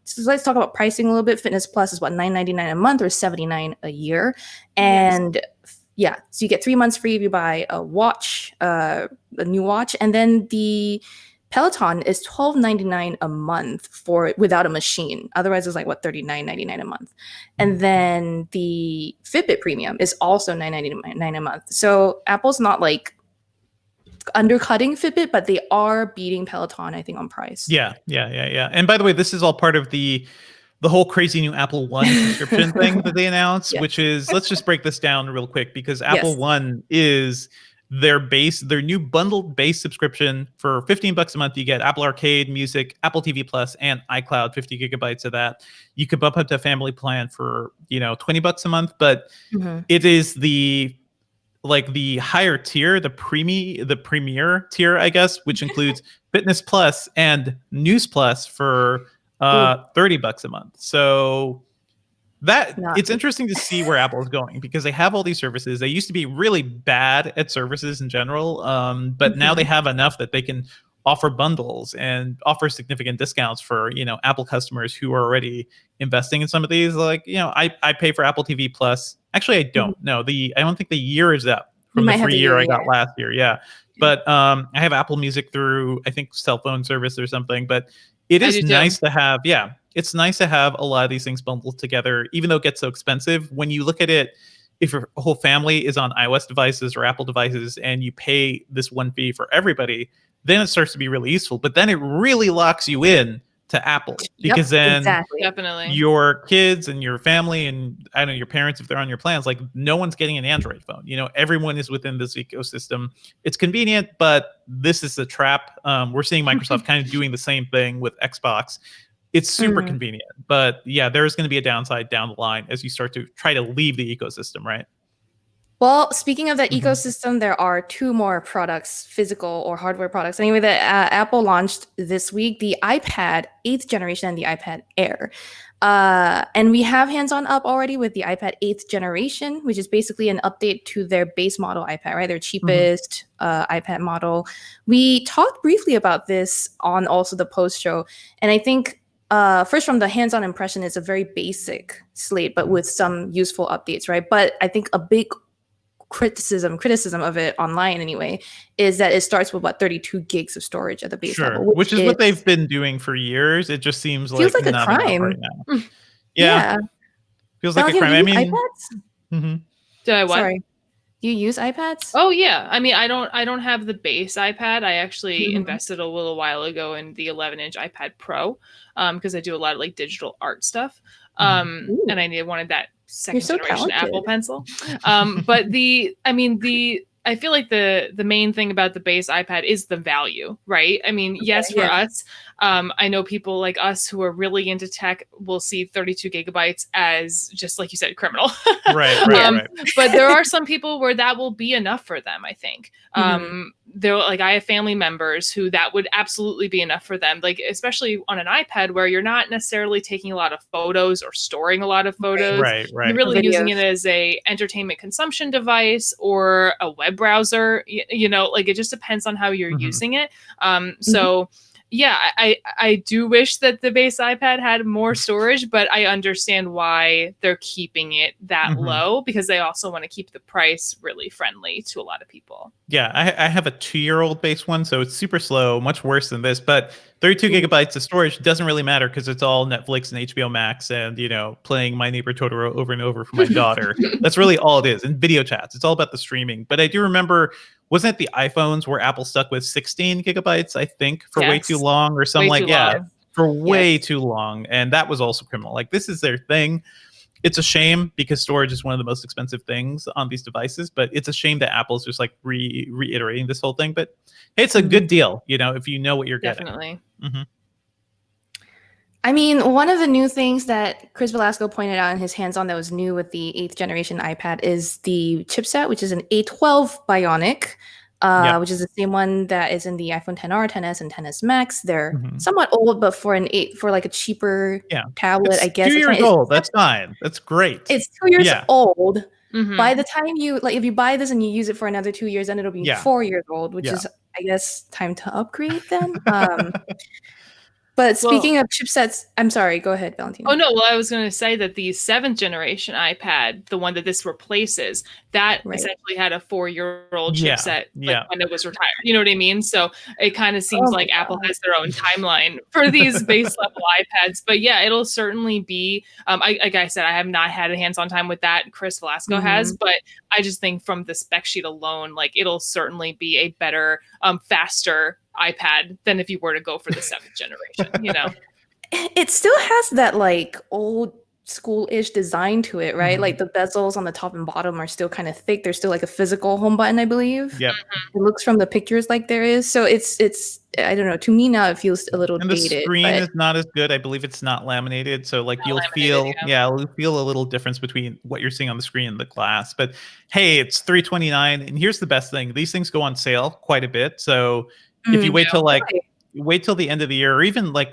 so let's talk about pricing a little bit. Fitness Plus is what, $9.99 a month or $79 a year, and so you get 3 months free if you buy a watch, a new watch, and then the Peloton is $12.99 a month without a machine. Otherwise, it's like what, $39.99 a month. And then the Fitbit Premium is also $9.99 a month. So Apple's not like undercutting Fitbit, but they are beating Peloton, I think, on price. Yeah. And by the way, this is all part of the whole crazy new Apple One subscription thing that they announced, which is, let's just break this down real quick, because Apple One is their new bundled base subscription. For $15 a month, you get Apple Arcade, Music, Apple TV Plus, and iCloud, 50 gigabytes of that. You could bump up to a family plan for $20 a month, but it is the higher tier, the premier tier, I guess, which includes Fitness Plus and News Plus for $30 a month. So it's interesting to see where Apple is going, because they have all these services. They used to be really bad at services in general, but now they have enough that they can offer bundles and offer significant discounts for Apple customers who are already investing in some of these. Like, I pay for Apple TV Plus. Actually, I don't know. I don't think the year is up from the free year I got last year. Yeah, but I have Apple Music through, I think, cell phone service or something. But it is nice to have. Yeah. It's nice to have a lot of these things bundled together, even though it gets so expensive. When you look at it, if your whole family is on iOS devices or Apple devices and you pay this one fee for everybody, then it starts to be really useful. But then it really locks you in to Apple, because then definitely your kids and your family and I don't know, your parents, if they're on your plans, like no one's getting an Android phone. Everyone is within this ecosystem. It's convenient, but this is the trap. We're seeing Microsoft kind of doing the same thing with Xbox. It's super convenient, but there's going to be a downside down the line as you start to try to leave the ecosystem, right? Well, speaking of that ecosystem, there are 2 more products, physical or hardware products, anyway, that Apple launched this week, the iPad 8th generation and the iPad Air. And we have hands-on up already with the iPad 8th generation, which is basically an update to their base model iPad, right? Their cheapest iPad model. We talked briefly about this on also the post show, and I think first, from the hands-on impression, it's a very basic slate, but with some useful updates, right? But I think a big criticism of it online anyway is that it starts with 32 gigs of storage at the base level, which is what they've been doing for years. It just seems feels like a not crime right now. Yeah. Feels like a crime. Do I you mean, iPads? Do I what? Sorry, do you use iPads? Oh yeah, I mean, I don't have the base iPad. I actually invested a little while ago in the 11-inch iPad Pro because I do a lot of like digital art stuff, and I wanted that second generation Apple Pencil. But I feel like the main thing about the base iPad is the value, right? I mean, yes, for us, I know people like us who are really into tech will see 32 gigabytes as, just like you said, criminal. Right. But there are some people where that will be enough for them, I think. They're like, I have family members who that would absolutely be enough for them, like especially on an iPad where you're not necessarily taking a lot of photos or storing a lot of photos. Right. You're really using it as a entertainment consumption device or a web browser. You know, like it just depends on how you're using it. So yeah, I do wish that the base iPad had more storage, but I understand why they're keeping it that low, because they also want to keep the price really friendly to a lot of people. Yeah, I have a 2-year-old base one, so it's super slow, much worse than this. But 32 gigabytes of storage doesn't really matter because it's all Netflix and HBO Max and, you know, playing My Neighbor Totoro over and over for my daughter. That's really all it is. And video chats. It's all about the streaming. But I do remember, wasn't it the iPhones where Apple stuck with 16 gigabytes, I think, for way too long or something for way too long. And that was also criminal. Like, this is their thing. It's a shame because storage is one of the most expensive things on these devices, but it's a shame that Apple's just like reiterating this whole thing. But hey, it's a good deal, you know, if you know what you're getting. Definitely. I mean, one of the new things that Chris Velasco pointed out in his hands-on that was new with the 8th generation iPad is the chipset, which is an A12 Bionic, which is the same one that is in the iPhone XR, XS, and XS Max. They're somewhat old, but for like a cheaper tablet, I guess. 2 years old. That's fine. That's great. It's 2 years old. By the time if you buy this and you use it for another 2 years, then it'll be 4 years old, which is, I guess, time to upgrade then. But speaking of chipsets, I'm sorry, go ahead, Valentina. Oh, no. Well, I was going to say that the 7th generation iPad, the one that this replaces, that essentially had a 4-year-old chipset when it was retired. You know what I mean? So it kind of seems like Apple has their own timeline for these base level iPads. But yeah, it'll certainly be, like I said, I have not had a hands-on time with that. Chris Velasco has, but I just think from the spec sheet alone, like it'll certainly be a better, faster iPad than if you were to go for the 7th generation, you know. It still has that like old school-ish design to it, right? Like the bezels on the top and bottom are still kind of thick. There's still like a physical home button, I believe. It looks from the pictures like there is. So it's I don't know, to me now it feels a little dated. And the screen is not as good. I believe it's not laminated. So like you'll feel a little difference between what you're seeing on the screen and the glass. But hey, it's $329. And here's the best thing. These things go on sale quite a bit. So if you wait till the end of the year or even like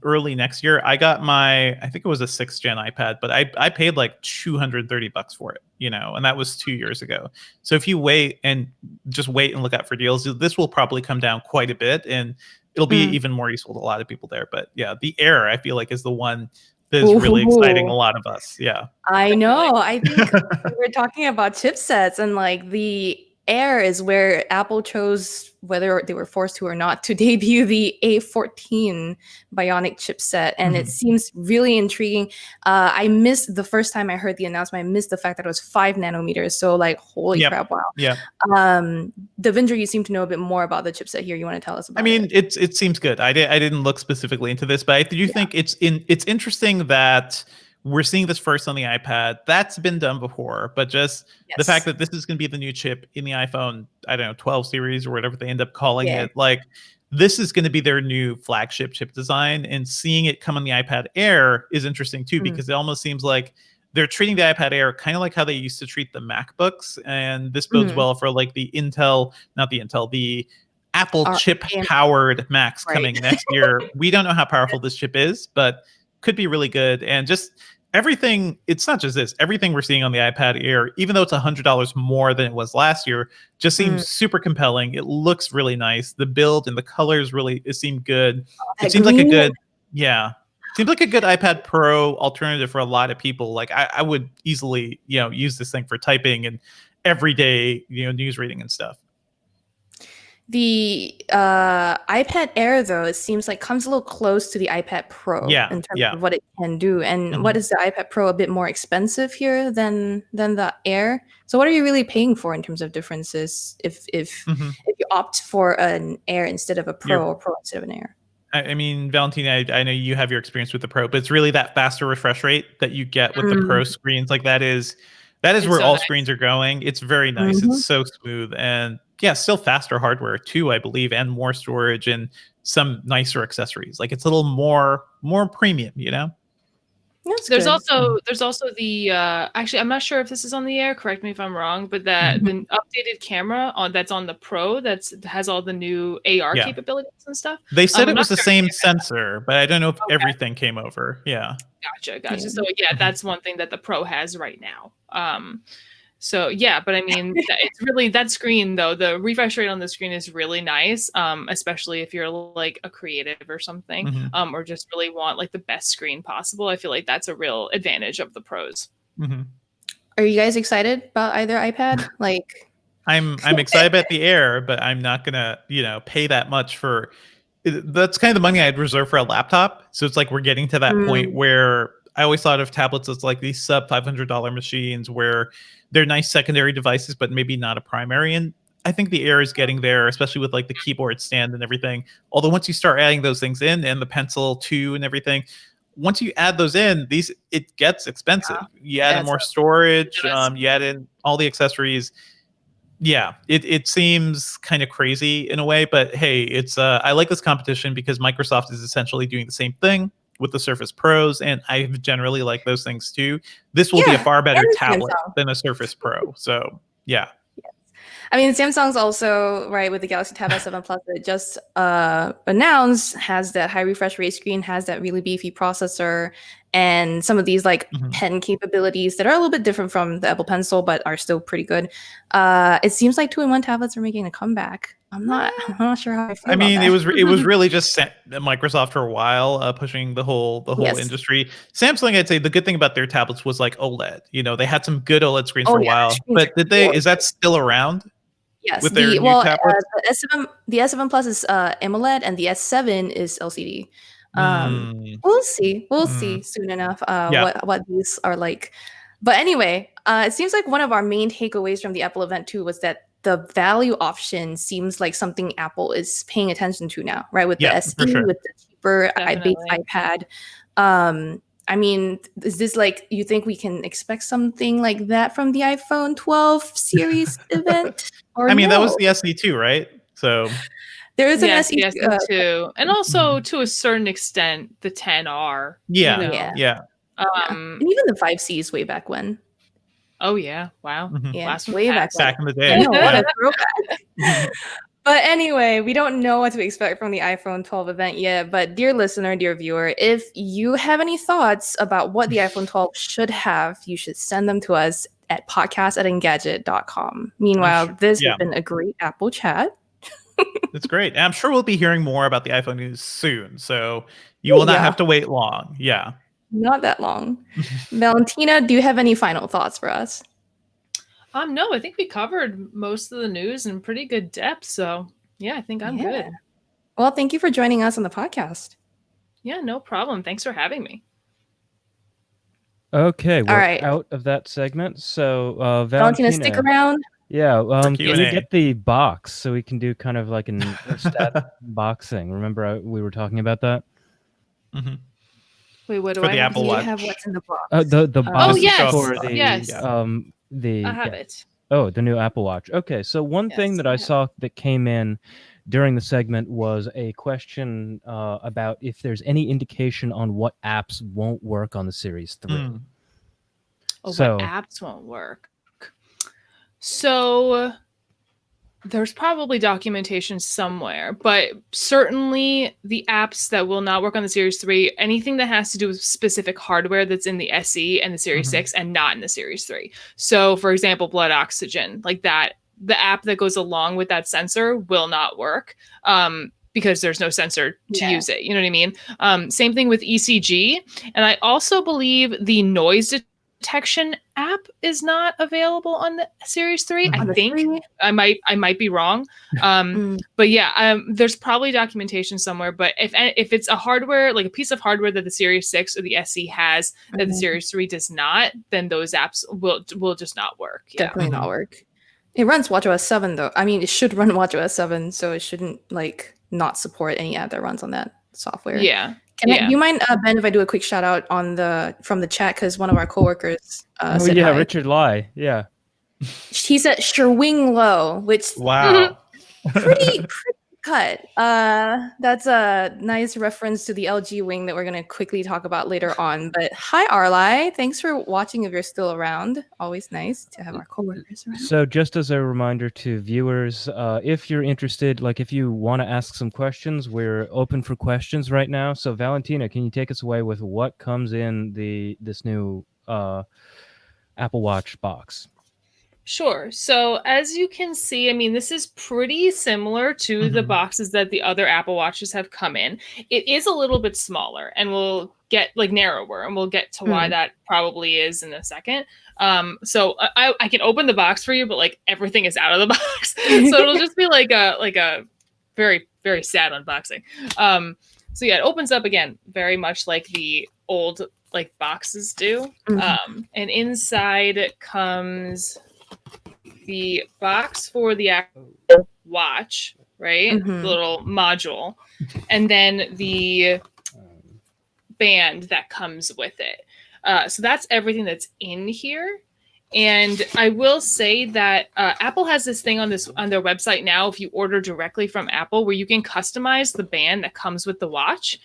early next year, I got I think it was a 6th gen iPad, but I paid like $230 for it, you know, and that was 2 years ago. So if you wait and look out for deals, this will probably come down quite a bit and it'll be even more useful to a lot of people there. But yeah, the Air, I feel like, is the one that is really exciting a lot of us. Yeah. I know. I think we're talking about chipsets, and like the Air is where Apple chose, whether they were forced to or not, to debut the A14 Bionic chipset, and it seems really intriguing. I missed the first time I heard the announcement. I missed the fact that it was 5 nanometers. So like, holy crap! Wow. Yeah. Devindra, you seem to know a bit more about the chipset here. You want to tell us about? I mean, it seems good. I didn't look specifically into this, but I do think it's interesting that we're seeing this first on the iPad. That's been done before, but just the fact that this is going to be the new chip in the iPhone, I don't know, 12 series or whatever they end up calling it, like this is going to be their new flagship chip design, and seeing it come on the iPad Air is interesting too, because it almost seems like they're treating the iPad Air kind of like how they used to treat the MacBooks, and this bodes well for like the Apple chip powered Macs coming next year. We don't know how powerful this chip is, but could be really good. And just everything, it's not just this, everything we're seeing on the iPad Air, even though it's $100 more than it was last year, just seems super compelling. It looks really nice. The build and the colors it seem good. It seems like a good, seems like a good iPad Pro alternative for a lot of people. Like I would easily, use this thing for typing and everyday, news reading and stuff. The iPad Air, though, it seems like comes a little close to the iPad Pro in terms of what it can do. And what is the iPad Pro a bit more expensive here than the Air? So what are you really paying for in terms of differences if you opt for an Air instead of a Pro or Pro instead of an Air? I mean, Valentina, I know you have your experience with the Pro, but it's really that faster refresh rate that you get with the Pro screens. Like that is where all screens are going. It's very nice. It's so smooth, and still faster hardware too, I believe, and more storage and some nicer accessories. Like it's a little more premium, There's also the actually, I'm not sure if this is on the Air, correct me if I'm wrong, but the updated camera that's on the Pro that has all the new AR capabilities and stuff. They said it was the same sensor, but I don't know if everything came over. Gotcha. So that's one thing that the Pro has right now. But I mean, it's really that screen though. The refresh rate on the screen is really nice, especially if you're like a creative or something, or just really want like the best screen possible. I feel like that's a real advantage of the Pros. Are you guys excited about either iPad? Like, I'm excited about the Air, but I'm not gonna pay that much for. That's kind of the money I'd reserve for a laptop. So it's like we're getting to that point where I always thought of tablets as like these sub $500 machines where they're nice secondary devices, but maybe not a primary. And I think the Air is getting there, especially with like the keyboard stand and everything. Although once you start adding those things in and the Pencil 2 and everything, once you add those in, it gets expensive. You add in more storage, you add in all the accessories. It seems kind of crazy in a way, but hey, it's I like this competition because Microsoft is essentially doing the same thing with the Surface Pros, and I generally like those things too. This will be a far better tablet than a Surface Pro. So I mean, Samsung's also, right, with the Galaxy Tab S7 Plus that just announced, has that high refresh rate screen, has that really beefy processor, and some of these like pen capabilities that are a little bit different from the Apple Pencil, but are still pretty good. It seems like 2-in-1 tablets are making a comeback. I'm not sure how I feel. I mean, about that. it was really just Microsoft for a while, pushing the whole industry. Samsung, I'd say the good thing about their tablets was like OLED. You, they had some good OLED screens for a while, but is that still around? Yes. With their new tablets? The S7 Plus is AMOLED, and the S7 is LCD. We'll see soon enough what these are like. But anyway, it seems like one of our main takeaways from the Apple event too was that the value option seems like something Apple is paying attention to now, right? With the SE, with the cheaper base iPad. I mean, is this like, you think we can expect something like that from the iPhone 12 series event? Or I mean, that was the SE2, right? So there is an SE2, and also to a certain extent the 10R. And even the 5Cs way back when. Oh yeah! Wow. Way back in the day. What a throwback. But anyway, we don't know what to expect from the iPhone 12 event yet. But dear listener, dear viewer, if you have any thoughts about what the iPhone 12 should have, you should send them to us at podcast@engadget.com. Meanwhile, this has been a great Apple chat. It's great. And I'm sure we'll be hearing more about the iPhone news soon. So you will not have to wait long. Yeah. Not that long. Valentina, do you have any final thoughts for us? No, I think we covered most of the news in pretty good depth. So yeah, I think I'm good. Well, thank you for joining us on the podcast. Yeah, no problem. Thanks for having me. Okay, we're out of that segment. So Valentina, stick around. Yeah, can we get the box so we can do kind of like an stat boxing? Remember we were talking about that? Wait, what do for the Apple Watch? Have what's in the box? The box for the I have it. Oh, the new Apple Watch. Okay, so one thing that I saw that came in during the segment was a question about if there's any indication on what apps won't work on the Series 3. What apps won't work? So there's probably documentation somewhere, but certainly the apps that will not work on the Series 3, anything that has to do with specific hardware that's in the SE and the Series 6 and not in the Series 3. So, for example, blood oxygen, like that, the app that goes along with that sensor will not work because there's no sensor to use it. You know what I mean? Same thing with ECG. And I also believe the noise detection app is not available on the Series 3. I think I might be wrong. But yeah, there's probably documentation somewhere, but if it's a hardware, like a piece of hardware that the Series 6 or the SE has that the Series 3 does not, then those apps will just not work. Definitely not work. It runs watchOS 7 though. I mean, it should run watchOS 7, so it shouldn't like not support any app that runs on that software. Yeah. Do you mind, Ben, if I do a quick shout out from the chat, because one of our coworkers said hi. Richard Lai. Yeah. He said Sherwing Low, which pretty cut. That's a nice reference to the LG Wing that we're going to quickly talk about later on. But hi, Arlai. Thanks for watching if you're still around. Always nice to have our coworkers around. So just as a reminder to viewers, if you're interested, like if you want to ask some questions, we're open for questions right now. So Valentina, can you take us away with what comes in this new Apple Watch box? Sure. So as you can see, I mean, this is pretty similar to the boxes that the other Apple Watches have come in. It is a little bit smaller and we'll get like narrower, and we'll get to why that probably is in a second. So I can open the box for you, but like everything is out of the box. So it'll just be like a very, very sad unboxing. So yeah, it opens up again, very much like the old like boxes do. And inside comes the box for the actual watch, right? The little module, and then the band that comes with it. So that's everything that's in here. And I will say that Apple has this thing on their website now, if you order directly from Apple, where you can customize the band that comes with the watch.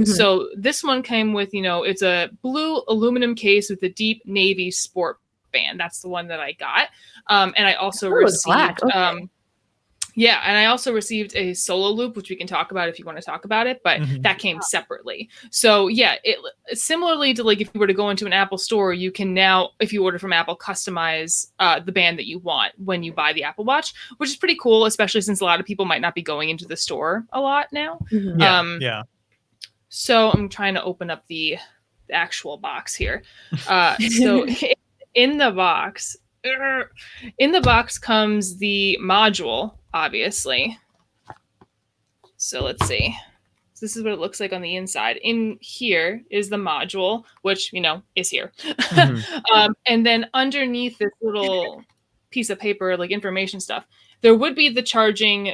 So this one came with, it's a blue aluminum case with a deep navy sport band. That's the one that I got. And I also received and I also received a solo loop, which we can talk about if you want to talk about it, but that came separately. So yeah, it similarly to like if you were to go into an Apple store, you can now, if you order from Apple, customize the band that you want when you buy the Apple Watch, which is pretty cool, especially since a lot of people might not be going into the store a lot now. So I'm trying to open up the actual box here. So in the box comes the module, obviously. So let's see. So this is what it looks like on the inside. In here is the module, which, is here. And then underneath this little piece of paper, like information stuff, there would be the charging,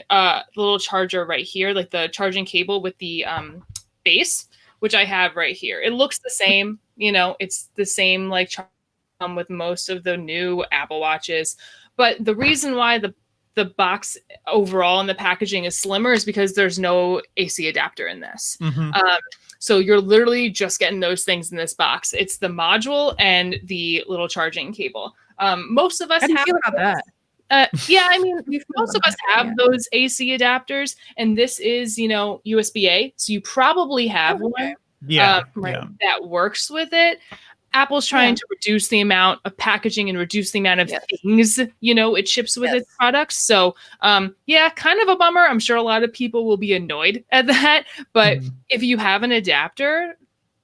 little charger right here, like the charging cable with the base, which I have right here. It looks the same, it's the same like with most of the new Apple Watches. But the reason why the box overall and the packaging is slimmer is because there's no AC adapter in this. So you're literally just getting those things in this box. It's the module and the little charging cable. Most of us have that. I mean, most of us have those AC adapters, and this is, USB-A. So you probably have one that works with it. Apple's trying to reduce the amount of packaging and reduce the amount of things, it ships with its products. So, kind of a bummer. I'm sure a lot of people will be annoyed at that. But if you have an adapter,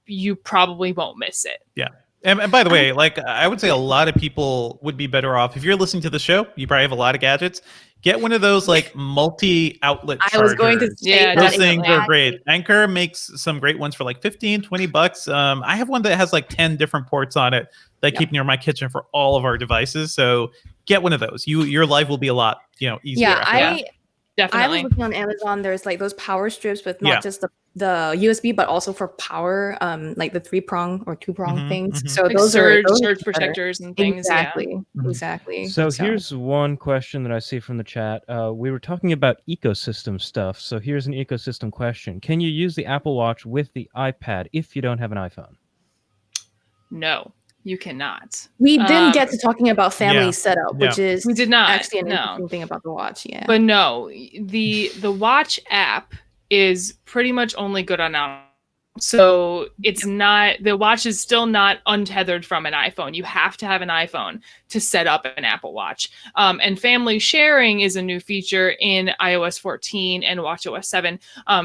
you probably won't miss it. Yeah. And by the way, like I would say a lot of people would be better off if you're listening to the show. You probably have a lot of gadgets. Get one of those like multi-outlet chargers. I was going to say those things are great. Anker makes some great ones for like $15-20. I have one that has like 10 different ports on it that I keep near my kitchen for all of our devices. So get one of those. Your life will be a lot easier. Yeah, definitely. I was looking on Amazon. There's like those power strips with not just the USB, but also for power, like the 3-prong or 2-prong things. So like those surge protectors and things. Exactly. So here's one question that I see from the chat. We were talking about ecosystem stuff. So here's an ecosystem question. Can you use the Apple Watch with the iPad if you don't have an iPhone? No. you cannot. We didn't get to talking about family setup, which is we did not actually an interesting thing about the watch. Yeah, but no, the watch app is pretty much only good on Apple. So it's not, the watch is still not untethered from an iPhone. You have to have an iPhone to set up an Apple Watch. And family sharing is a new feature in iOS 14 and watchOS 7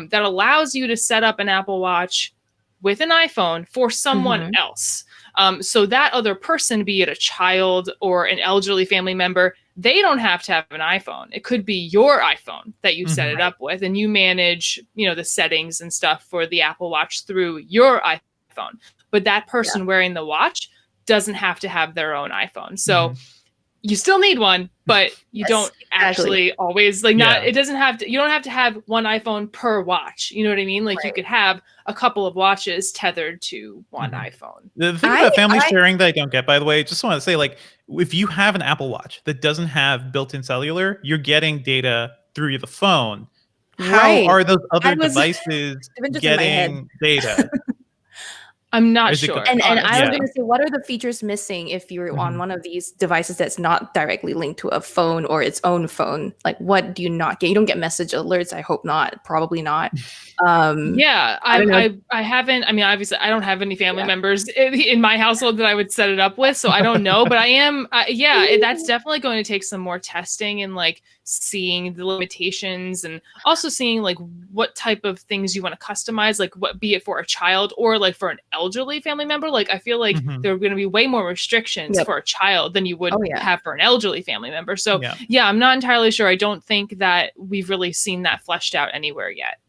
that allows you to set up an Apple Watch with an iPhone for someone else. So that other person, be it a child or an elderly family member, they don't have to have an iPhone. It could be your iPhone that you set it up with, and you manage, the settings and stuff for the Apple Watch through your iPhone. But that person wearing the watch doesn't have to have their own iPhone. So you still need one, but you don't actually always it doesn't have to, you don't have to have one iPhone per watch. You know what I mean? Like you could have a couple of watches tethered to one iPhone. The thing about family sharing that I don't get, by the way, just want to say, like, if you have an Apple Watch that doesn't have built-in cellular, you're getting data through the phone. How are those other devices getting data? I'm not sure. And I was going to say, what are the features missing if you're on one of these devices that's not directly linked to a phone or its own phone? Like, what do you not get? You don't get message alerts. I hope not. Probably not. I haven't. I mean, obviously, I don't have any family members in my household that I would set it up with, so I don't know. But I am. That's definitely going to take some more testing and like seeing the limitations, and also seeing like what type of things you want to customize, like what, be it for a child or like for an elderly family member. Like I feel like there are going to be way more restrictions for a child than you would have for an elderly family member. So I'm not entirely sure. I don't think that we've really seen that fleshed out anywhere yet.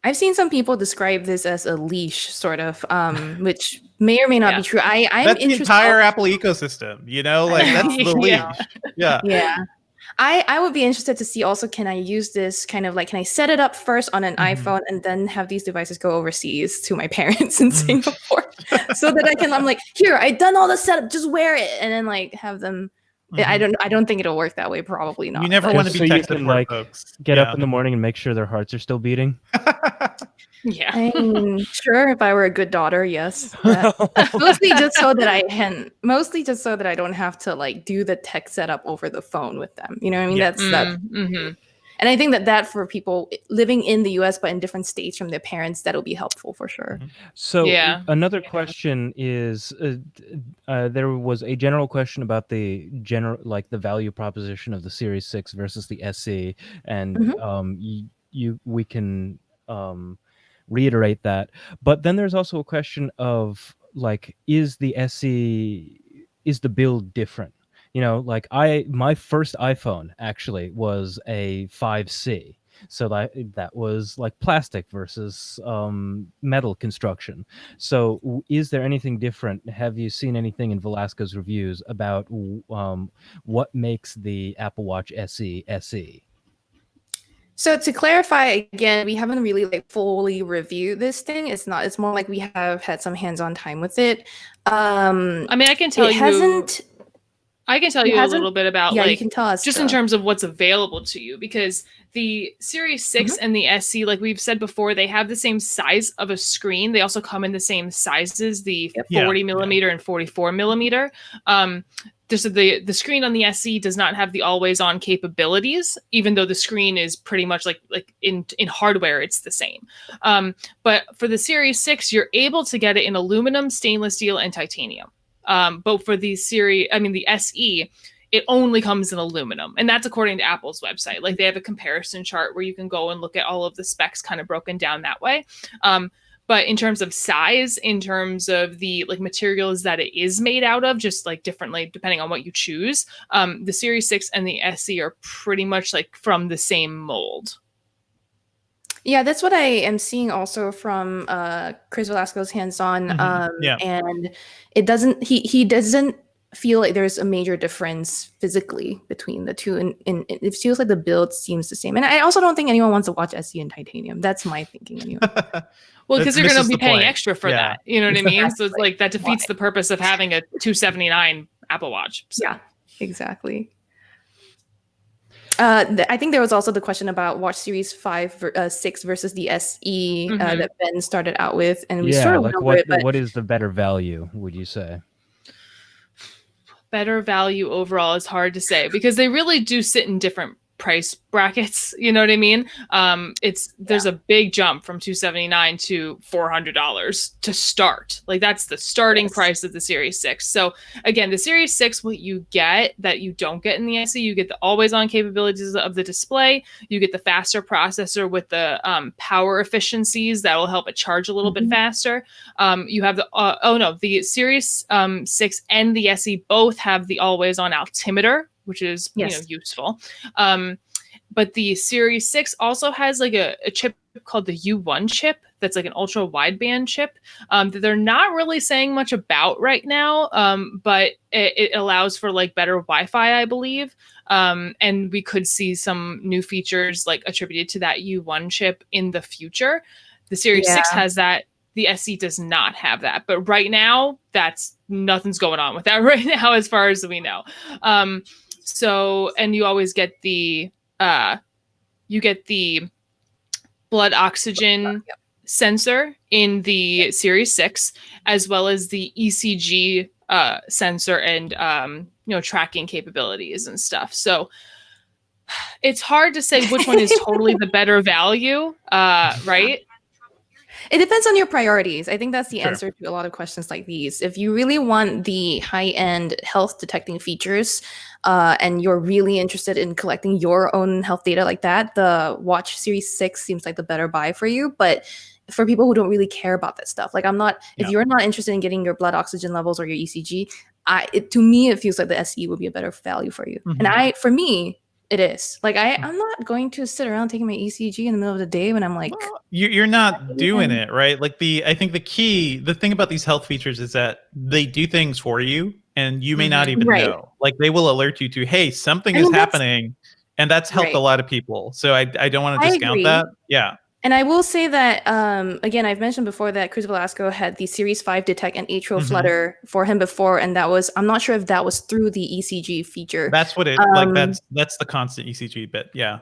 I've seen some people describe this as a leash, sort of, which may or may not be true. I'm that's interested. The entire Apple ecosystem, like that's the leash. Yeah. I would be interested to see also, can I use this kind of like, can I set it up first on an iPhone and then have these devices go overseas to my parents in Singapore so that I'm like, here, I've done all the setup, just wear it, and then like have them. I don't think it'll work that way. Probably not. You never want to be tech support, folks. Get up in the morning and make sure their hearts are still beating. I mean, sure, if I were a good daughter, yes. Mostly just so that I don't have to like do the tech setup over the phone with them. You know what I mean? That's and I think that for people living in the US but in different states from their parents, that'll be helpful for sure. So another question is, there was a general question about the value proposition of the Series 6 versus the SE, and we can reiterate that. But then there's also a question of like, is the build different? Like my first iPhone actually was a 5C. So that was like plastic versus metal construction. So is there anything different? Have you seen anything in Velasco's reviews about what makes the Apple Watch SE SE? So to clarify again, we haven't really like fully reviewed this thing. It's more like we have had some hands-on time with it. I mean, I can tell you. I can tell you a little bit about you can tell us just in terms of what's available to you, because the Series 6 and the SE, like we've said before, they have the same size of a screen. They also come in the same sizes, the 40 millimeter and 44 millimeter. The screen on the SE does not have the always on capabilities, even though the screen is pretty much like in hardware, it's the same. But for the Series 6, you're able to get it in aluminum, stainless steel, and titanium. But for the SE, it only comes in aluminum, and that's according to Apple's website. Like they have a comparison chart where you can go and look at all of the specs kind of broken down that way. But in terms of size, in terms of the like materials that it is made out of, just like differently depending on what you choose, the Series 6 and the SE are pretty much like from the same mold. Yeah, that's what I am seeing also from Chris Velasco's hands-on. And it doesn't he doesn't feel like there's a major difference physically between the two, and it feels like the build seems the same. And I also don't think anyone wants to watch SE in titanium. That's my thinking anyway. Well, because you're going to be paying extra for that. You know what I mean? So it's like that defeats the purpose of having a $279 Apple Watch. So. Yeah, exactly. I think there was also the question about Watch Series 6 versus the SE that Ben started out with, and we sort of like went over it. But what is the better value, would you say? better value overall is hard to say because they really do sit in different price brackets. You know what I mean? There's a big jump from $279 to $400 to start. Like that's the starting price of the Series 6. So again, the Series 6, what you get that you don't get in the SE, you get the always-on capabilities of the display. You get the faster processor with the power efficiencies that will help it charge a little bit faster. You have the Series 6 and the SE both have the always-on altimeter, which is useful. But the Series 6 also has like a chip called the U1 chip that's like an ultra wideband chip that they're not really saying much about right now, but it allows for like better Wi-Fi, I believe. And we could see some new features like attributed to that U1 chip in the future. The Series 6 has that. The SE does not have that. But right now, nothing's going on with that right now as far as we know. So, and you always get the blood oxygen sensor in the Series 6, as well as the ECG sensor and tracking capabilities and stuff. So it's hard to say which one is totally the better value, right? It depends on your priorities. I think that's the answer to a lot of questions like these. If you really want the high-end health detecting features, and you're really interested in collecting your own health data like that, the Watch Series 6 seems like the better buy for you. But for people who don't really care about that stuff, like if you're not interested in getting your blood oxygen levels or your ECG, to me, it feels like the SE would be a better value for you. And for me, it is. Like I'm not going to sit around taking my ECG in the middle of the day when I'm like, you're not doing it, right? Like I think the thing about these health features is that they do things for you and you may not even know. Like they will alert you to, hey, something is happening, and that's helped a lot of people. So I don't want to discount that. Yeah. And I will say that, again, I've mentioned before that Chris Velasco had the Series 5 detect and atrial flutter for him before, and I'm not sure if that was through the ECG feature. That's what that's the constant ECG bit, yeah.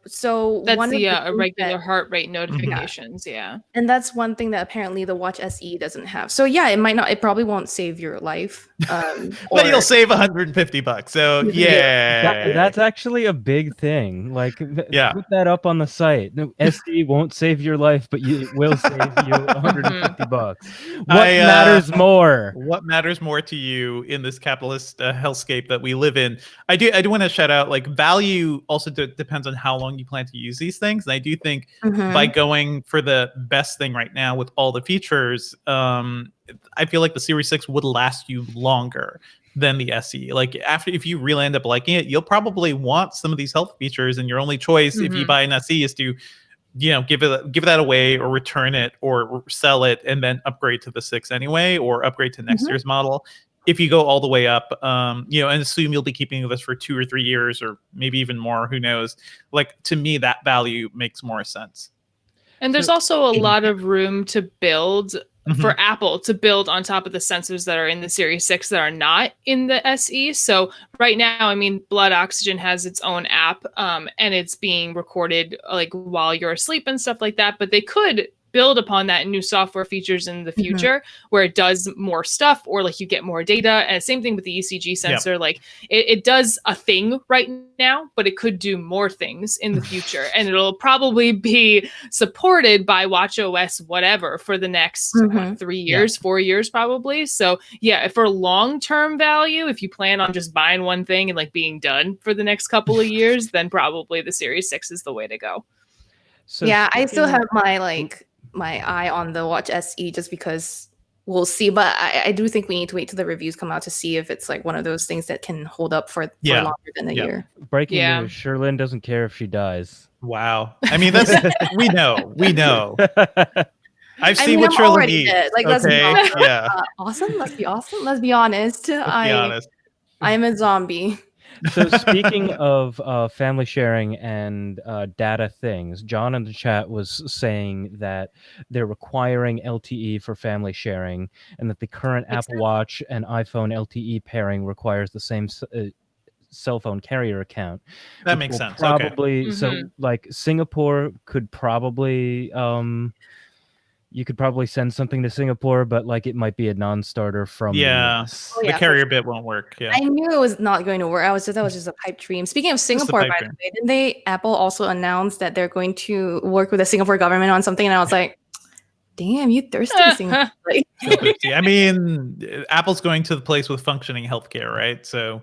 So that's the irregular heart rate notifications, and that's one thing that apparently the Watch SE doesn't have. So yeah, it probably won't save your life, but you'll save $150. So that's actually a big thing. Like put that up on the site. No, SE won't save your life, but it will save you $150. What matters more? What matters more to you in this capitalist hellscape that we live in? I do want to shout out, like, value also depends on how long you plan to use these things. And I do think by going for the best thing right now with all the features, I feel like the Series 6 would last you longer than the SE. Like if you really end up liking it, you'll probably want some of these health features, and your only choice if you buy an SE is to give that away or return it or sell it and then upgrade to the 6 anyway, or upgrade to next year's model. If you go all the way up, and assume you'll be keeping this for 2 or 3 years or maybe even more, who knows? Like, to me, that value makes more sense. And there's also a lot of room to build for Apple to build on top of the sensors that are in the Series 6 that are not in the SE. So right now, I mean, Blood Oxygen has its own app, and it's being recorded like while you're asleep and stuff like that. But they could build upon that new software features in the future where it does more stuff, or like you get more data. And same thing with the ECG sensor. Like it does a thing right now, but it could do more things in the future. And it'll probably be supported by watchOS whatever for the next 3 years, 4 years probably. So yeah, for long-term value, if you plan on just buying one thing and like being done for the next couple of years, then probably the Series 6 is the way to go. So I still have my eye on the Watch SE just because we'll see. But I do think we need to wait till the reviews come out to see if it's like one of those things that can hold up for longer than a year. Breaking news: Sherlyn doesn't care if she dies. Wow. I mean, that's we know. I've seen what Sherlyn eats. Like, let's be honest. Awesome. Let's be awesome. Let's be honest. I am a zombie. So speaking of family sharing and data things, John in the chat was saying that they're requiring LTE for family sharing, and that the current Apple Watch and iPhone LTE pairing requires the same cell phone carrier account. That makes sense. Probably so. Like Singapore could probably you could probably send something to Singapore, but like it might be a non-starter from the US. Oh, the carrier bit won't work. Yeah, I knew it was not going to work. That was just a pipe dream. Speaking of Singapore, by the way, didn't Apple also announced that they're going to work with the Singapore government on something? And I was like, damn, you thirsty, Singapore. I mean, Apple's going to the place with functioning healthcare, right? So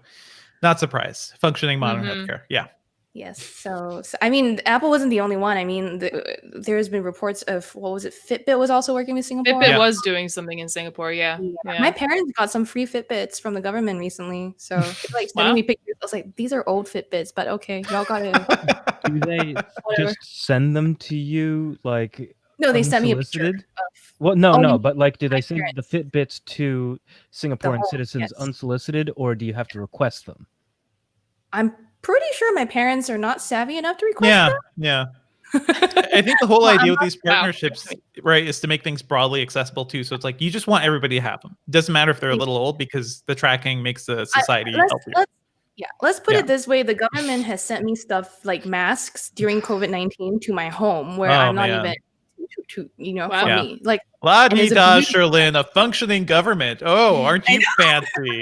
not surprised. Functioning modern healthcare. Yeah. Yes. So, I mean, Apple wasn't the only one. I mean, there's been reports of, what was it? Fitbit was also working with Singapore. Fitbit was doing something in Singapore. Yeah. My parents got some free Fitbits from the government recently. So like sending me pictures. I was like, these are old Fitbits, but okay, y'all got it. Do they just send them to you like no, they sent me a picture. Well, no, but like, do they send the Fitbits to Singaporean citizens unsolicited, or do you have to request them? I'm pretty sure my parents are not savvy enough to request them. Yeah. I think the whole idea with these partnerships, right, is to make things broadly accessible too. So it's like you just want everybody to have them. It doesn't matter if they're a little old because the tracking makes the society healthier. Let's put it this way. The government has sent me stuff like masks during COVID-19 to my home where I'm not even to for me. Like La-di-da, Sherlyn, a functioning government. Oh, aren't you fancy?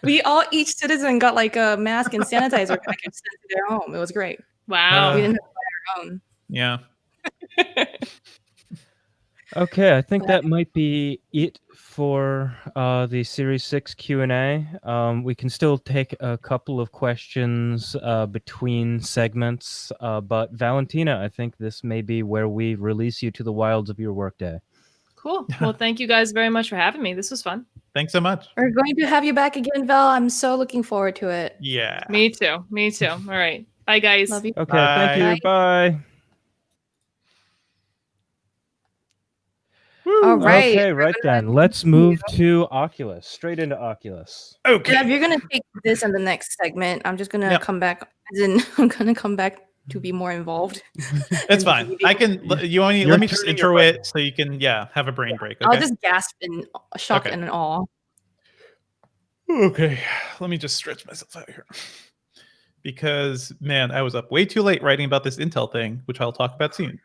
We each citizen got like a mask and sanitizer package sent to their home. It was great. Wow. We didn't have to buy our own. Yeah. Okay, I think that might be it for the Series 6 Q&A. We can still take a couple of questions between segments, but Valentina, I think this may be where we release you to the wilds of your workday. Cool. Well, thank you guys very much for having me. This was fun. Thanks so much. We're going to have you back again, Val. I'm so looking forward to it. Yeah. Me too. All right. Bye, guys. Love you. Okay, thank you. Bye. All right. Okay, right then. Let's move to Oculus. Straight into Oculus. Okay. Dev, you're gonna take this in the next segment. I'm just gonna come back. I'm gonna come back to be more involved. It's fine. I can. Let me just intro it so you can have a brain break. Okay? I'll just gasp in shock and awe. Okay, let me just stretch myself out here. Because, man, I was up way too late writing about this Intel thing, which I'll talk about soon.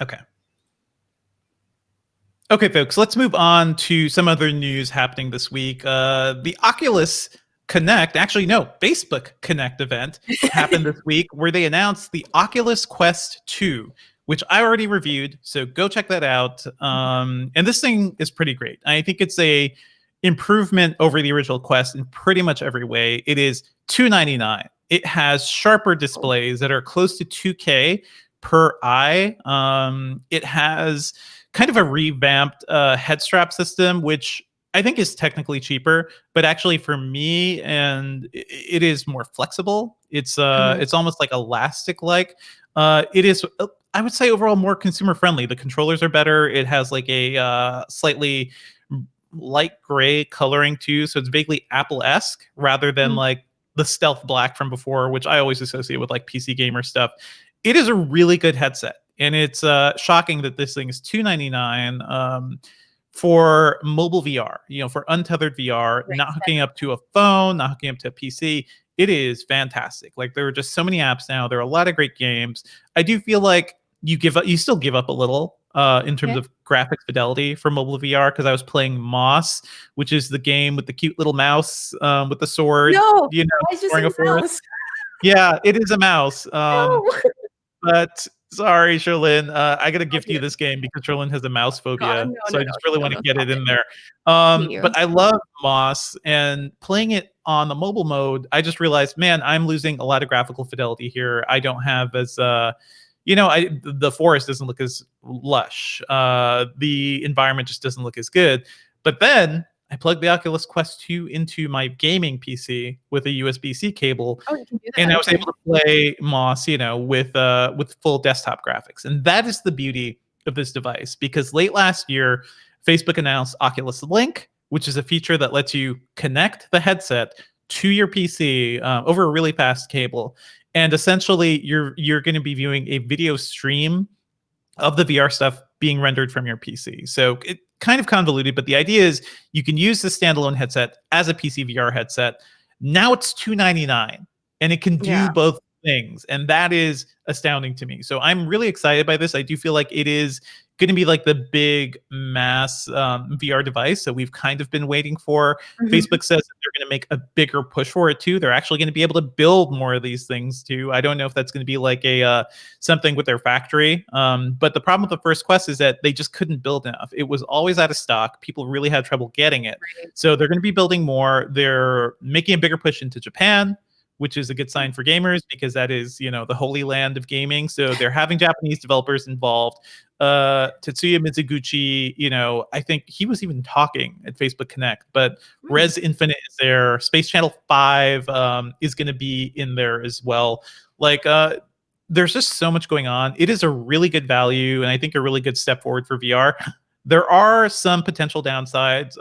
Okay, folks, let's move on to some other news happening this week. The Oculus Connect, Facebook Connect event happened this week where they announced the Oculus Quest 2, which I already reviewed, so go check that out. And this thing is pretty great. I think it's a improvement over the original Quest in pretty much every way. It is $299. It has sharper displays that are close to 2K per eye. It has kind of a revamped head strap system, which I think is technically cheaper, but actually for me, and it is more flexible. It's almost like elastic-like. It is, I would say, overall more consumer friendly. The controllers are better. It has like a slightly light gray coloring too, so it's vaguely Apple-esque rather than like the stealth black from before, which I always associate with like PC gamer stuff. It is a really good headset, and it's shocking that this thing is $299 for mobile VR. For untethered VR, not hooking up to a phone, not hooking up to a PC. It is fantastic. Like, there are just so many apps now. There are a lot of great games. I do feel like you still give up a little in terms of graphics fidelity for mobile VR, because I was playing Moss, which is the game with the cute little mouse with the sword. No, it's just a mouse. Yeah, it is a mouse. But sorry, Sherlyn, I gotta gift you this game because Sherlyn has a mouse phobia, so I just really want to get it in there. But I love Moss, and playing it on the mobile mode, I just realized, man, I'm losing a lot of graphical fidelity here. I don't have as the forest doesn't look as lush. The environment just doesn't look as good. But then I plugged the Oculus Quest 2 into my gaming PC with a USB-C cable, and I was able to play Moss, with full desktop graphics. And that is the beauty of this device, because late last year, Facebook announced Oculus Link, which is a feature that lets you connect the headset to your PC over a really fast cable. And essentially, you're going to be viewing a video stream of the VR stuff being rendered from your PC. So it kind of convoluted, but the idea is you can use the standalone headset as a PC VR headset. Now it's $299, and it can do both things, and that is astounding to me. So I'm really excited by this. I do feel like it is going to be like the big mass VR device that we've kind of been waiting for. Facebook says that they're going to make a bigger push for it too. They're actually going to be able to build more of these things too. I don't know if that's going to be like a something with their factory. But the problem with the first Quest is that they just couldn't build enough. It was always out of stock. People really had trouble getting it. So they're going to be building more. They're making a bigger push into Japan, which is a good sign for gamers because that is, the holy land of gaming. So they're having Japanese developers involved. Tetsuya Mizuguchi, I think he was even talking at Facebook Connect, but Res Infinite is there. Space Channel 5 is going to be in there as well. Like, there's just so much going on. It is a really good value, and I think a really good step forward for VR. There are some potential downsides.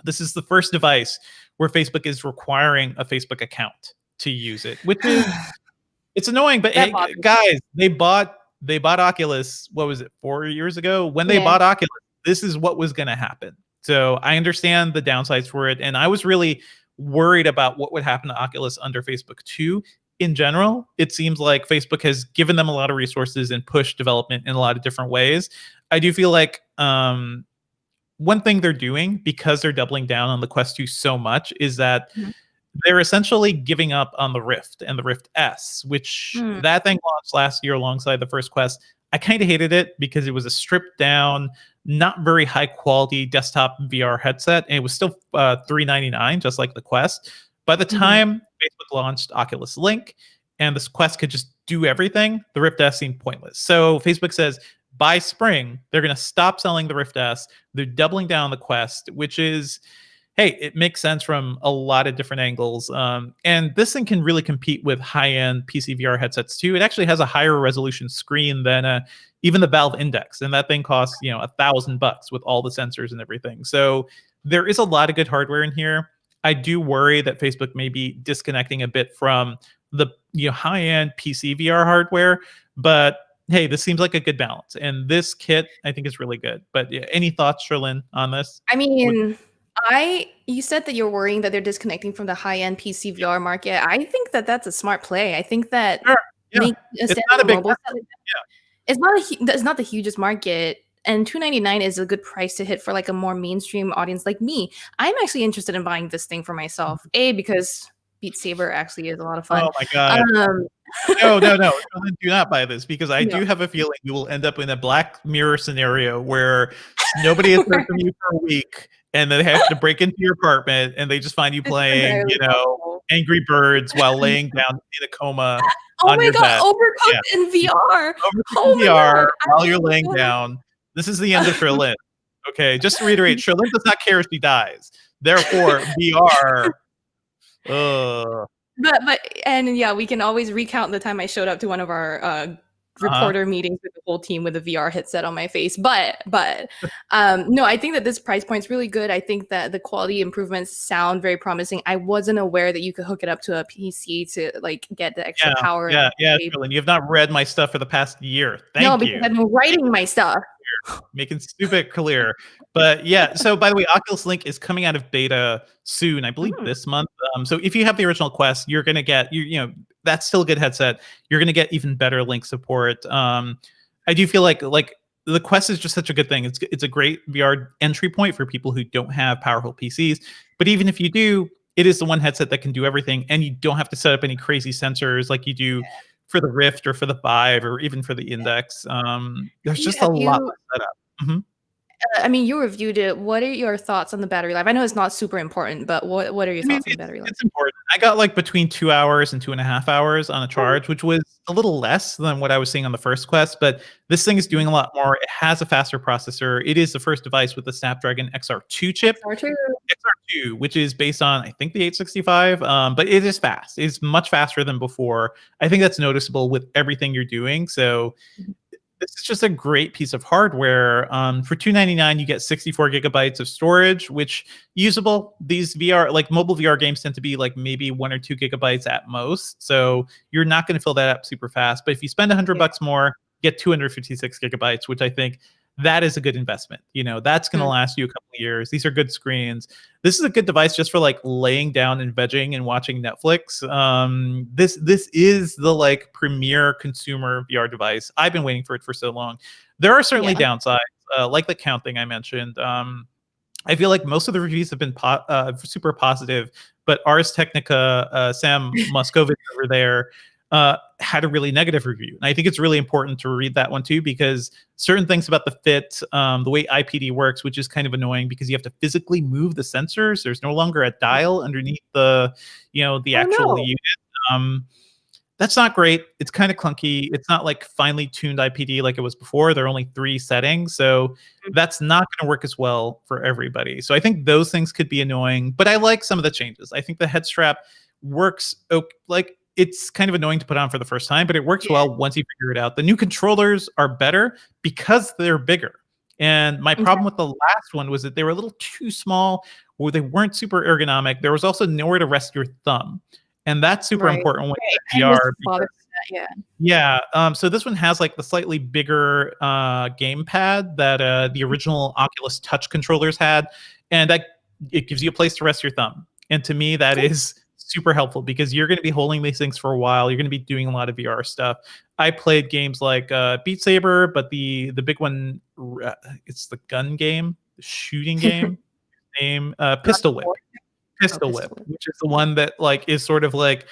This is the first device where Facebook is requiring a Facebook account to use it, which is it's annoying. But hey, guys, they bought Oculus. What was it, 4 years ago? When they bought Oculus, this is what was going to happen. So I understand the downsides for it, and I was really worried about what would happen to Oculus under Facebook 2. In general, it seems like Facebook has given them a lot of resources and pushed development in a lot of different ways. I do feel like one thing they're doing, because they're doubling down on the Quest 2 so much, is that they're essentially giving up on the Rift and the Rift S, which that thing launched last year alongside the first Quest. I kind of hated it because it was a stripped down, not very high quality desktop VR headset, and it was still $399, just like the Quest. By the time Facebook launched Oculus Link and this Quest could just do everything, the Rift S seemed pointless. So Facebook says by spring, they're going to stop selling the Rift S. They're doubling down on the Quest, which is, hey, it makes sense from a lot of different angles. And this thing can really compete with high-end PC VR headsets too. It actually has a higher resolution screen than even the Valve Index. And that thing costs, $1,000 with all the sensors and everything. So there is a lot of good hardware in here. I do worry that Facebook may be disconnecting a bit from the high-end PC VR hardware, but hey, this seems like a good balance. And this kit, I think, is really good. But yeah, any thoughts, Sherlyn, on this? I mean, you said that you're worrying that they're disconnecting from the high-end PC VR market. I think that that's a smart play. I think that it's not a big market. It's not the hugest market. And $299 is a good price to hit for like a more mainstream audience like me. I'm actually interested in buying this thing for myself. Because Beat Saber actually is a lot of fun. Oh my god! No! Do not buy this because I do have a feeling you will end up in a Black Mirror scenario where nobody has heard from you for a week, and then they have to break into your apartment, and they just find you playing, Angry Birds while laying down in a coma. Oh my god! Overcooked in VR. Overcooked in VR while you're laying down. This is the end of Sherlyn. Okay, just to reiterate, Sherlyn does not care if she dies. Therefore, VR. We can always recount the time I showed up to one of our reporter meetings with the whole team with a VR headset on my face. But no, I think that this price point is really good. I think that the quality improvements sound very promising. I wasn't aware that you could hook it up to a PC to like get the extra power. Yeah, Sherlyn, you have not read my stuff for the past year. Thank you. No, because I've been writing my stuff. Making stupid clear. But yeah, so by the way, Oculus Link is coming out of beta soon, I believe this month. So if you have the original Quest, you're going to get, that's still a good headset. You're going to get even better Link support. I do feel like the Quest is just such a good thing. It's a great VR entry point for people who don't have powerful PCs. But even if you do, it is the one headset that can do everything, and you don't have to set up any crazy sensors like you do for the Rift or for the Vive or even for the Index. There's just a lot to set up. I mean, you reviewed it. What are your thoughts on the battery life? I know it's not super important, but what are your thoughts on the battery life? It's important. I got like between 2 hours and 2.5 hours on a charge, which was a little less than what I was seeing on the first Quest, but this thing is doing a lot more. It has a faster processor. It is the first device with the Snapdragon XR2 chip. XR2, which is based on, I think, the 865, but it is fast. It's much faster than before. I think that's noticeable with everything you're doing. So this is just a great piece of hardware. For $299, you get 64 gigabytes of storage, which usable. These mobile VR games tend to be like maybe 1 or 2 gigabytes at most. So you're not going to fill that up super fast. But if you spend $100 more, get 256 gigabytes, which I think that is a good investment. That's going to last you a couple of years. These are good screens. This is a good device just for like laying down and vegging and watching Netflix. This is the like premier consumer VR device. I've been waiting for it for so long. There are certainly downsides, like the count thing I mentioned. I feel like most of the reviews have been super positive, but Ars Technica, Sam Moscovitz over there, had a really negative review. And I think it's really important to read that one too, because certain things about the fit, the way IPD works, which is kind of annoying because you have to physically move the sensors. There's no longer a dial underneath the actual unit. That's not great. It's kind of clunky. It's not like finely tuned IPD like it was before. There are only 3 settings. So that's not going to work as well for everybody. So I think those things could be annoying, but I like some of the changes. I think the head strap works like it's kind of annoying to put on for the first time, but it works well once you figure it out. The new controllers are better because they're bigger. And my problem with the last one was that they were a little too small, or they weren't super ergonomic. There was also nowhere to rest your thumb. And that's super important when VR. So this one has like the slightly bigger gamepad that the original Oculus Touch controllers had, and it gives you a place to rest your thumb. And to me, that is super helpful because you're going to be holding these things for a while. You're going to be doing a lot of VR stuff. I played games like Beat Saber, but the big one, it's the gun game, the shooting game, Pistol Whip. Pistol Whip, which is the one that like is sort of like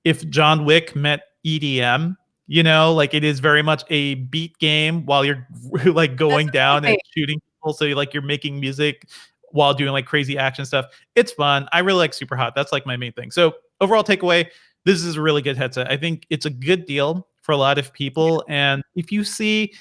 if John Wick met EDM, like it is very much a beat game while you're like going down and shooting people. So you're making music while doing like crazy action stuff. It's fun. I really like Super Hot. That's like my main thing. So overall takeaway, this is a really good headset. I think it's a good deal for a lot of people. And if you see,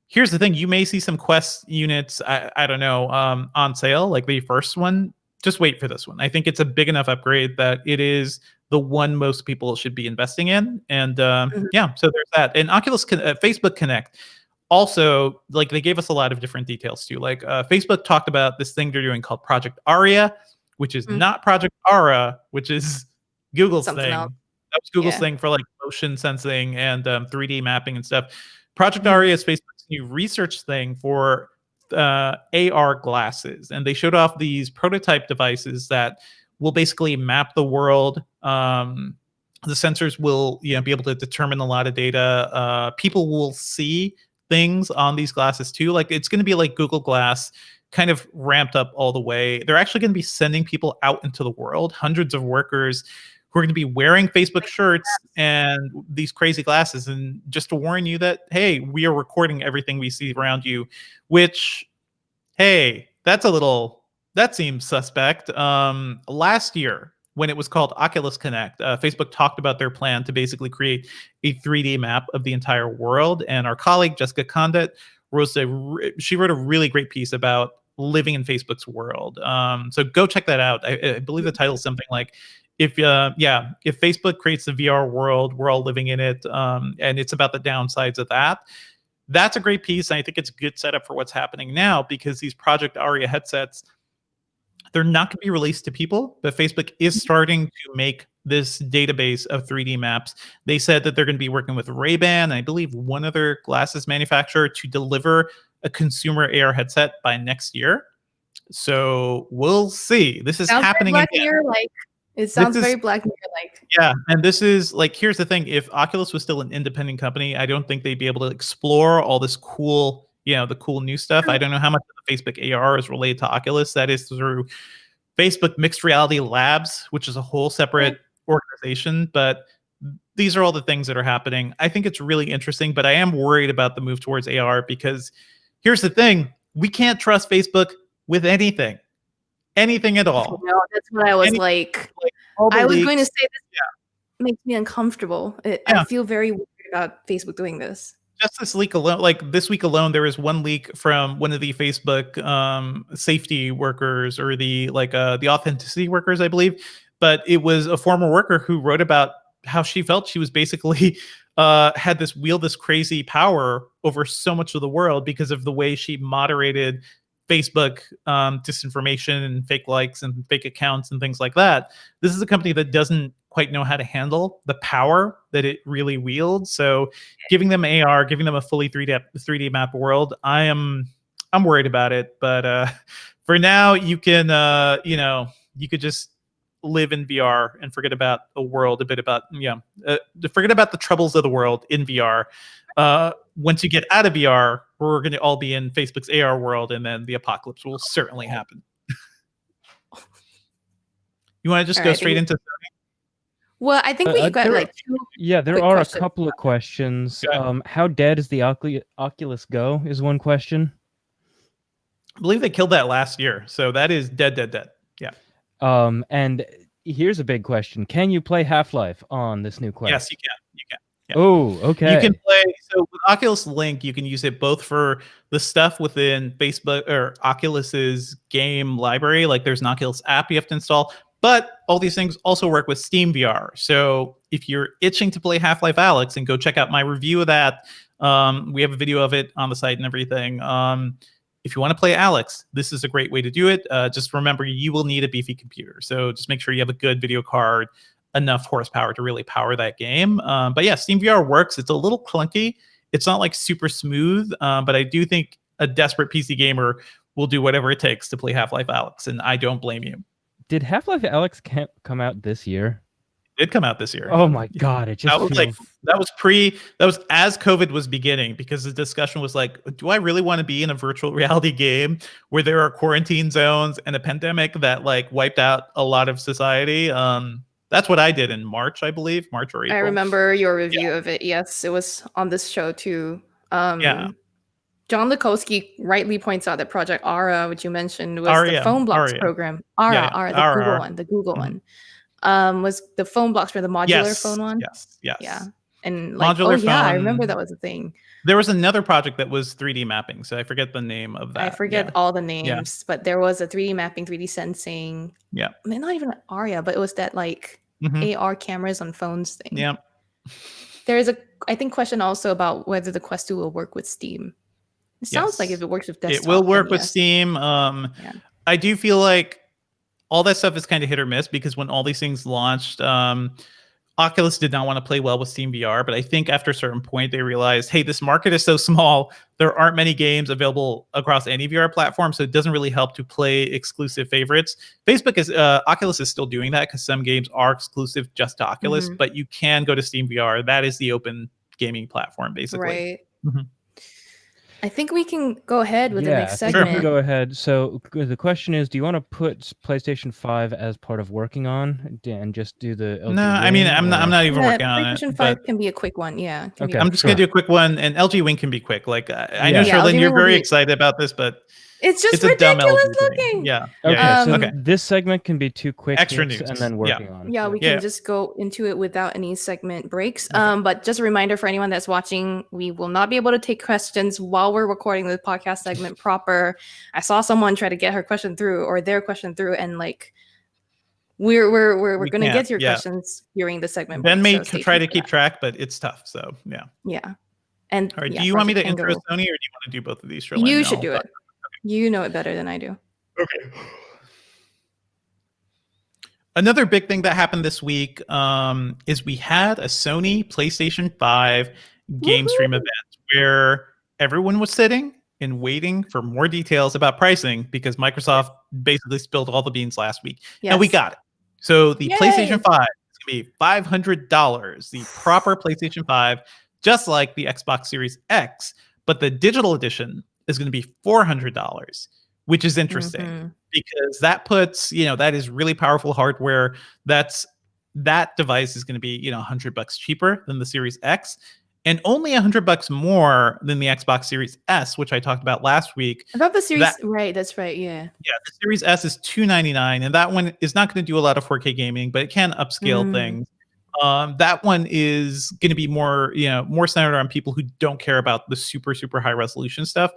here's the thing, you may see some Quest units, I don't know, on sale, like the first one. Just wait for this one. I think it's a big enough upgrade that it is the one most people should be investing in. And so there's that. And Facebook Connect also, like they gave us a lot of different details too. Like Facebook talked about this thing they're doing called Project Aria, which is not Project Aura, which is Google's thing. That was Google's thing for like motion sensing and 3D mapping and stuff. Project Aria is Facebook's new research thing for AR glasses, and they showed off these prototype devices that will basically map the world. The sensors will be able to determine a lot of data. People will see things on these glasses too. Like it's going to be like Google Glass kind of ramped up all the way. They're actually going to be sending people out into the world, hundreds of workers who are going to be wearing Facebook shirts and these crazy glasses. And just to warn you that, hey, we are recording everything we see around you, which, hey, that seems suspect. Last year, when it was called Oculus Connect, Facebook talked about their plan to basically create a 3D map of the entire world. And our colleague, Jessica Condit, wrote a really great piece about living in Facebook's world. So go check that out. I believe the title is something like, if Facebook creates the VR world, we're all living in it. And it's about the downsides of that. That's a great piece. And I think it's a good setup for what's happening now, because these Project Aria headsets, they're not going to be released to people, but Facebook is starting to make this database of 3D maps. They said that they're going to be working with Ray-Ban, and I believe one other glasses manufacturer, to deliver a consumer AR headset by next year. So we'll see. This is happening again. It sounds very Black Mirror-like. Yeah, and this is like, here's the thing. If Oculus was still an independent company, I don't think they'd be able to explore all this cool, the cool new stuff. I don't know how much of the Facebook AR is related to Oculus. That is through Facebook Mixed Reality Labs, which is a whole separate organization. But these are all the things that are happening. I think it's really interesting, but I am worried about the move towards AR, because here's the thing. We can't trust Facebook with anything at all. No, that's what I was like I was going to say this makes me uncomfortable. I feel very weird about Facebook doing this. Just this leak alone, like this week alone, there was one leak from one of the Facebook safety workers, or the authenticity workers, I believe. But it was a former worker who wrote about how she felt she was basically had this crazy power over so much of the world because of the way she moderated Facebook disinformation and fake likes and fake accounts and things like that. This is a company that doesn't quite know how to handle the power that it really wields. So giving them AR, giving them a fully 3D map world, I'm worried about it. But for now, you can you could just live in VR and forget about a world, forget about the troubles of the world in VR. Once you get out of VR, we're going to all be in Facebook's AR world, and then the apocalypse will certainly happen. You want to just go straight into Sony? Well, I think we got like two. Yeah, there are a couple of questions. How dead is the Oculus Go is one question. I believe they killed that last year, so that is dead. Yeah. And here's a big question: can you play Half-Life on this new Quest? Yes, you can. Yeah. Oh, okay. You can play. So with Oculus Link, you can use it both for the stuff within Facebook or Oculus's game library. Like there's an Oculus app you have to install, but all these things also work with Steam VR. So if you're itching to play Half-Life Alyx, and go check out my review of that, we have a video of it on the site and everything. If you want to play Alyx, this is a great way to do it. Just remember, you will need a beefy computer. So just make sure you have a good video card, enough horsepower to really power that game. But yeah, Steam VR works. It's a little clunky. It's not like super smooth, but I do think a desperate PC gamer will do whatever it takes to play Half-Life Alyx, and I don't blame you. Did Half-Life Alyx come out this year? It did come out this year. Oh my god! It just that was as COVID was beginning, because the discussion was like, do I really want to be in a virtual reality game where there are quarantine zones and a pandemic that like wiped out a lot of society? That's what I did in March, I believe, March or April. I remember your review of it. Yes, it was on this show too. John Lukowski rightly points out that Project Aura, which you mentioned, was the phone blocks program. The Google one. Was the phone blocks for the modular phone one? Yes. Yeah. And like, modular phone, I remember that was a thing. There was another project that was 3D mapping, so I forget the name of that. I forget all the names, but there was a 3D mapping, 3D sensing. Yeah. I mean, not even Aria, but it was that like AR cameras on phones thing. Yeah. There is I think, question also about whether the Quest 2 will work with Steam. It sounds like if it works with desktop, it will work with Steam. I do feel like all that stuff is kind of hit or miss, because when all these things launched, Oculus did not want to play well with Steam VR, but I think after a certain point they realized, hey, this market is so small, there aren't many games available across any VR platform, so it doesn't really help to play exclusive favorites. Oculus is still doing that, because some games are exclusive just to Oculus, but you can go to Steam VR. That is the open gaming platform, basically. Right. I think we can go ahead with the next segment. Sure. We can go ahead. So the question is, do you want to put PlayStation 5 as part of working on and just do the LG No, I mean, I'm not even working on it. PlayStation 5 can be a quick one, yeah. Okay, I'm just going to do a quick one, and LG Wing can be quick. Like, I know, Sherlyn, you're very excited about this, but it's just ridiculous looking. Yeah. Okay. This segment can be two quick extra news, and then working on it. Yeah, we can just go into it without any segment breaks. But just a reminder for anyone that's watching, we will not be able to take questions while we're recording the podcast segment proper. I saw someone try to get her question through, or their question through, and like we're going to get to your questions during the segment. Ben may try to keep track, but it's tough. So yeah. And all right, do you want me to intro Sony, or do you want to do both of these? You should do it. You know it better than I do. Okay. Another big thing that happened this week is we had a Sony PlayStation 5 game stream event where everyone was sitting and waiting for more details about pricing, because Microsoft basically spilled all the beans last week. And we got it. So the PlayStation 5 is going to be $500, the proper PlayStation 5, just like the Xbox Series X, but the digital edition is going to be $400, which is interesting because that puts, that is really powerful hardware. That device is going to be, $100 cheaper than the Series X, and only $100 more than the Xbox Series S, which I talked about last week. I thought the Series, right? That's right. Yeah. Yeah. The Series S is $299, and that one is not going to do a lot of 4K gaming, but it can upscale things. That one is going to be more centered on people who don't care about the super, super high resolution stuff.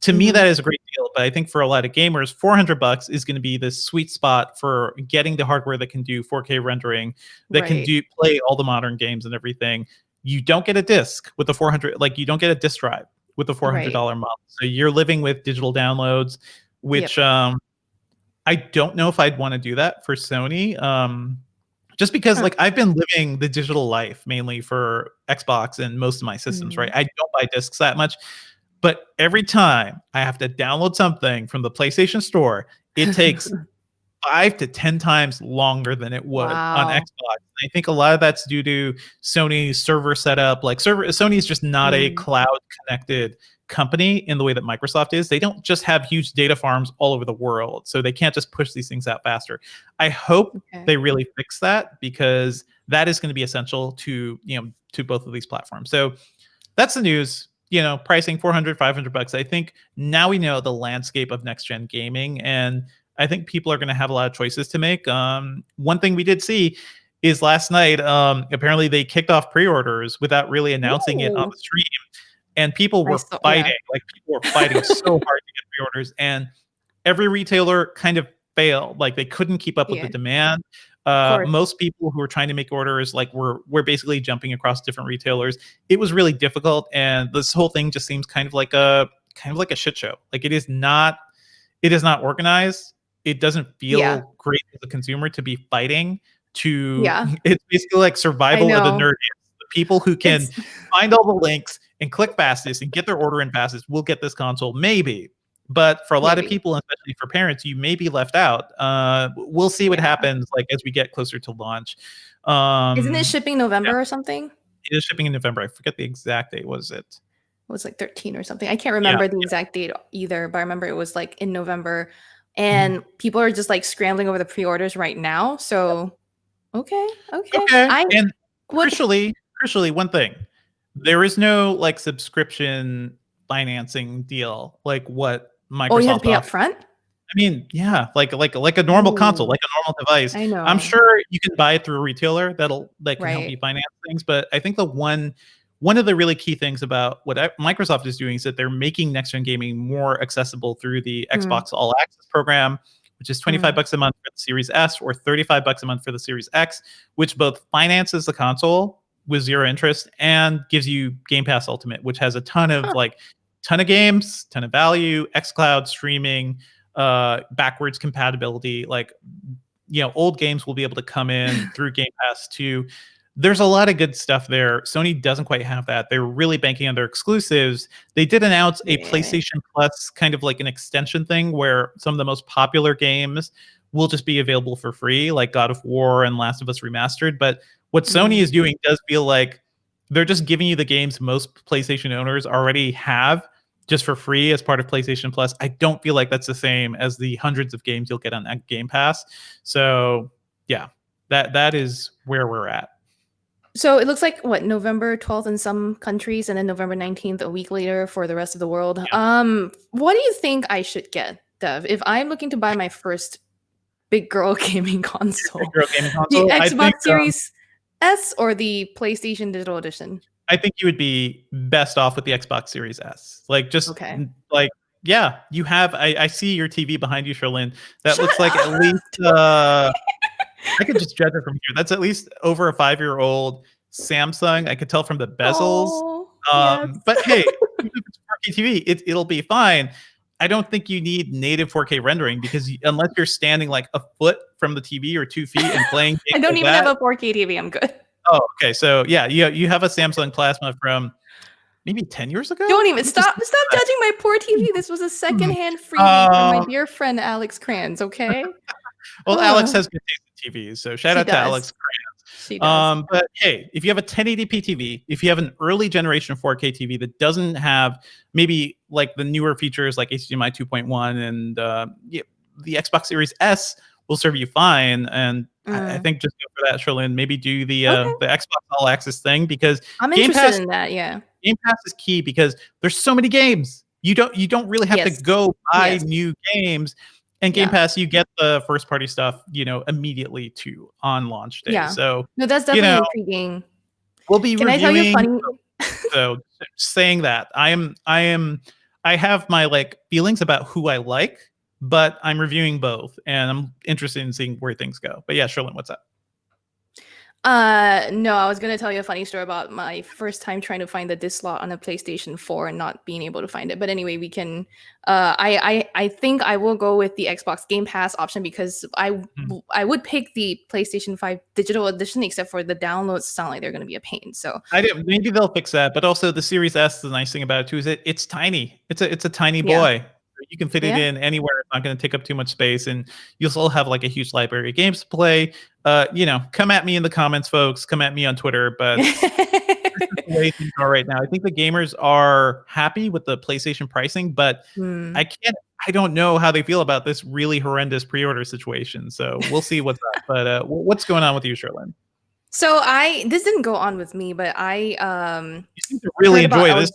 To me, that is a great deal, but I think for a lot of gamers, $400 is going to be the sweet spot for getting the hardware that can do 4K rendering, that can play all the modern games and everything. You don't get a disc with the 400, like you don't get a disc drive with the $400 model. So you're living with digital downloads, which I don't know if I'd want to do that for Sony. Just because like I've been living the digital life mainly for Xbox and most of my systems, right? I don't buy discs that much. But every time I have to download something from the PlayStation Store, it takes 5 to 10 times longer than it would on Xbox. I think a lot of that's due to Sony's server setup. Like Sony is just not a cloud connected company in the way that Microsoft is. They don't just have huge data farms all over the world, so they can't just push these things out faster. I hope they really fix that, because that is going to be essential to, to both of these platforms. So that's the news. Pricing $400, $500. I think now we know the landscape of next gen gaming, and I think people are going to have a lot of choices to make. One thing we did see is last night, apparently they kicked off pre-orders without really announcing it on the stream. And people were fighting. Like, people were fighting so hard to get pre-orders. And every retailer kind of failed. Like, they couldn't keep up with the demand. Most people who were trying to make orders, like, were basically jumping across different retailers. It was really difficult. And this whole thing just seems kind of like a shit show. Like, it is not organized. It doesn't feel great as a consumer to be fighting to. It's basically like survival of the nerdiest. The people who can find all the links and click fastest and get their order in fastest will get this console, maybe. But for a lot of people, especially for parents, you may be left out. We'll see what happens like as we get closer to launch. Isn't it shipping November or something? It is shipping in November. I forget the exact date. Was it? It was like 13 or something. I can't remember the exact date either, but I remember it was like in November. And people are just like scrambling over the pre-orders right now. So, okay. And crucially, one thing. There is no like subscription financing deal like what Microsoft. You have to pay up front? I mean, yeah, like a normal console, like a normal device. I know. I'm sure you can buy it through a retailer that can help you finance things. But I think the one of the really key things about what Microsoft is doing is that they're making next gen gaming more accessible through the Xbox All Access program, which is $25 a month for the Series S or $35 a month for the Series X, which both finances the console with zero interest and gives you Game Pass Ultimate, which has a ton of games, ton of value, xCloud streaming, backwards compatibility. Like, old games will be able to come in through Game Pass too. There's a lot of good stuff there. Sony doesn't quite have that. They're really banking on their exclusives. They did announce a PlayStation Plus kind of like an extension thing where some of the most popular games will just be available for free, like God of War and Last of Us Remastered. But what Sony is doing does feel like they're just giving you the games most PlayStation owners already have just for free as part of PlayStation Plus. I don't feel like that's the same as the hundreds of games you'll get on Game Pass. So yeah, that is where we're at. So it looks like November 12th in some countries and then November 19th a week later for the rest of the world. What do you think I should get, Dev, if I'm looking to buy my first big girl gaming console? The Xbox Series S or the PlayStation Digital Edition? I think you would be best off with the Xbox Series S. Like, just you have. I see your TV behind you, Sherlyn. That looks like at least. I could just judge it from here. That's at least over a 5-year-old Samsung. I could tell from the bezels. But hey, if it's 4K TV, it'll be fine. I don't think you need native 4K rendering because unless you're standing like a foot from the TV or 2 feet and playing games I don't even have a 4K TV. I'm good. Oh, okay. So yeah, you have a Samsung Plasma from maybe 10 years ago. Don't even stop judging my poor TV. This was a secondhand freebie from my dear friend Alex Kranz. Okay. Well, Alex has good taste in TVs, so shout out to Alex Kranz. She does. But hey, if you have a 1080p TV, if you have an early generation 4K TV that doesn't have maybe like the newer features like HDMI 2.1 and the Xbox Series S will serve you fine. And I think just go for that, Sherlyn. Maybe do the Xbox All Access thing because I'm interested in that. Yeah, Game Pass is key because there's so many games. You don't really have to go buy new games. And Game Pass, you get the first party stuff, immediately too on launch day. Yeah. So no, that's definitely intriguing. We'll be Can reviewing. I tell you a funny? So saying that, I have my like feelings about who I like, but I'm reviewing both, and I'm interested in seeing where things go. But yeah, Sherlyn, what's up? No, I was gonna tell you a funny story about my first time trying to find the disc slot on a PlayStation 4 and not being able to find it. But anyway, we can. I think I will go with the Xbox Game Pass option because I would pick the PlayStation 5 digital edition, except for the downloads sound like they're gonna be a pain. So maybe they'll fix that. But also the Series S, the nice thing about it too is it's tiny. It's a tiny boy. You can fit it in anywhere. It's not going to take up too much space, and you'll still have like a huge library of games to play. Come at me in the comments, folks. Come at me on Twitter. But this is the way things are right now. I think the gamers are happy with the PlayStation pricing, but I don't know how they feel about this really horrendous pre-order situation. So we'll see what's up. But what's going on with you, Sherlyn? So this didn't go on with me, but you seem to really enjoy this.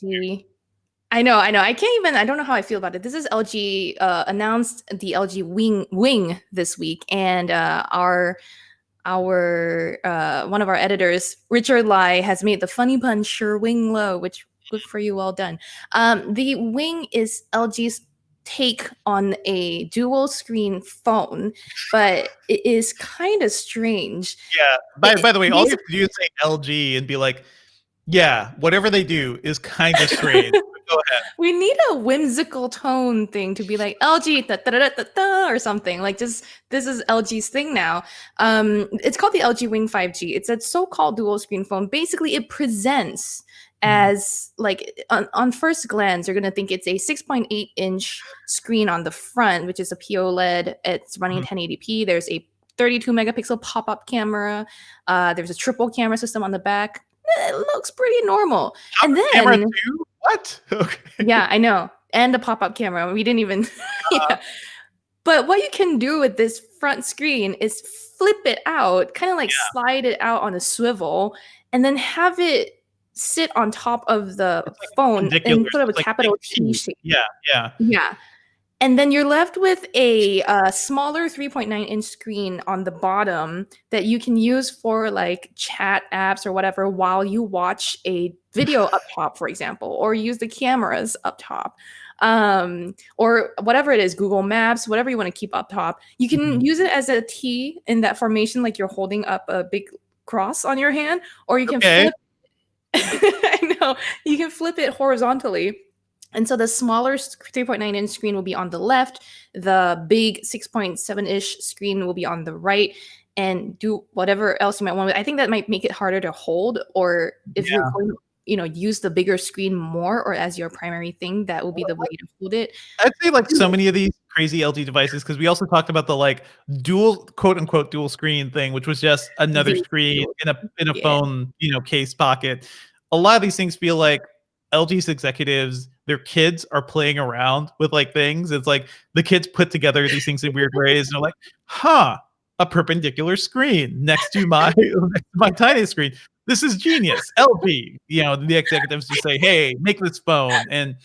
I know. I don't know how I feel about it. This is LG announced the LG Wing this week, and our one of our editors, Richard Lai, has made the funny pun "sure wing low," which good for you, well done. The Wing is LG's take on a dual screen phone, but it is kind of strange. Yeah. By the way, all you have to do is say LG and be like, yeah, whatever they do is kind of strange. Go ahead. We need a whimsical tone thing to be like LG da, da, da, da, da, or something. Like just this is LG's thing now. It's called the LG Wing 5G. It's a so-called dual screen phone. Basically, it presents as like on first glance, you're gonna think it's a 6.8-inch screen on the front, which is a POLED. It's running 1080p. There's a 32 megapixel pop-up camera. There's a triple camera system on the back. It looks pretty normal. And then camera too? What? Okay. Yeah, I know. And the pop-up camera. We didn't even But what you can do with this front screen is flip it out, kind of like slide it out on a swivel, and then have it sit on top of the phone in sort of a capital T shape. Yeah. And then you're left with a smaller 3.9-inch screen on the bottom that you can use for like chat apps or whatever while you watch a video up top, for example, or use the cameras up top, or whatever it is, Google Maps, whatever you want to keep up top. You can use it as a T in that formation, like you're holding up a big cross on your hand, or you can flip. I know, you can flip it horizontally. And so the smaller 3.9-inch screen will be on the left. The big 6.7-ish screen will be on the right, and do whatever else you might want. I think that might make it harder to hold, or if you're going to, use the bigger screen more or as your primary thing, that will be the way to hold it. I'd say like so many of these crazy LG devices, because we also talked about the like dual quote unquote dual screen thing, which was just another screen in a phone, case pocket. A lot of these things feel like LG's executives, their kids are playing around with like things. It's like the kids put together these things in weird ways, and they're like, a perpendicular screen next to my tiny screen. This is genius. LG, the executives just say, hey, make this phone. And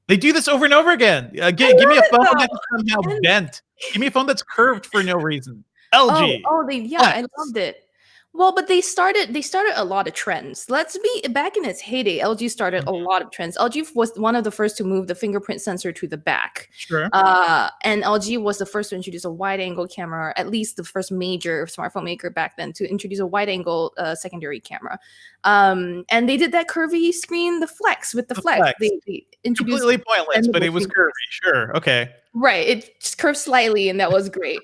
they do this over and over again. Give me a phone that's somehow bent. Give me a phone that's curved for no reason. LG. I loved it. Well, but they started a lot of trends. Let's be back in its heyday. LG started a lot of trends. LG was one of the first to move the fingerprint sensor to the back. Sure. And LG was the first to introduce a wide-angle camera, at least the first major smartphone maker back then to introduce a wide-angle secondary camera. And they did that curvy screen, the Flex, with the Flex. They introduced completely pointless, but it was curvy. Sure. Okay. Right. It just curved slightly, and that was great.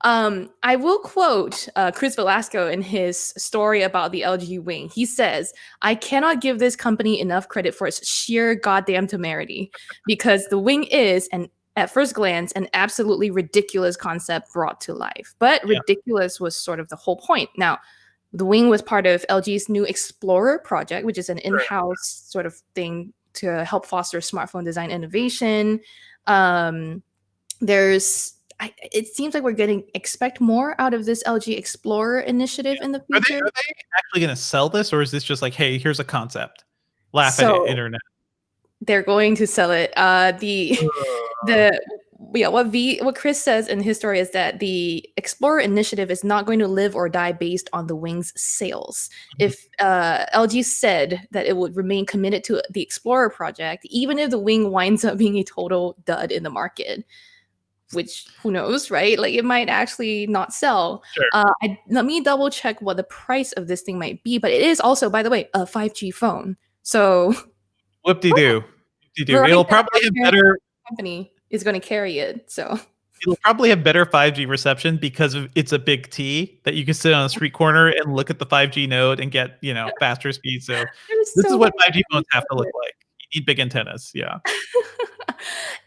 I will quote Chris Velasco in his story about the LG Wing. He says, I cannot give this company enough credit for its sheer goddamn temerity, because the Wing is, and at first glance, an absolutely ridiculous concept brought to life. But ridiculous was sort of the whole point. Now, the Wing was part of LG's new Explorer project, which is an in-house sort of thing to help foster smartphone design innovation. It seems like we're expect more out of this LG Explorer initiative in the future. Are they actually going to sell this, or is this just like, hey, here's a concept? Laugh at it, internet. They're going to sell it. What Chris says in his story is that the Explorer initiative is not going to live or die based on the Wing's sales. If LG said that it would remain committed to the Explorer project, even if the Wing winds up being a total dud in the market. which who knows, right? Like it might actually not sell. Sure. Let me double check what the price of this thing might be, but it is also, by the way, a 5G phone. So whoop-de-doo. It'll probably have better company is going to carry it. So it'll probably have better 5G reception because it's a big T that you can sit on a street corner and look at the 5G node and get, faster speed. So this is what 5G phones have to look like. You need big antennas. Yeah.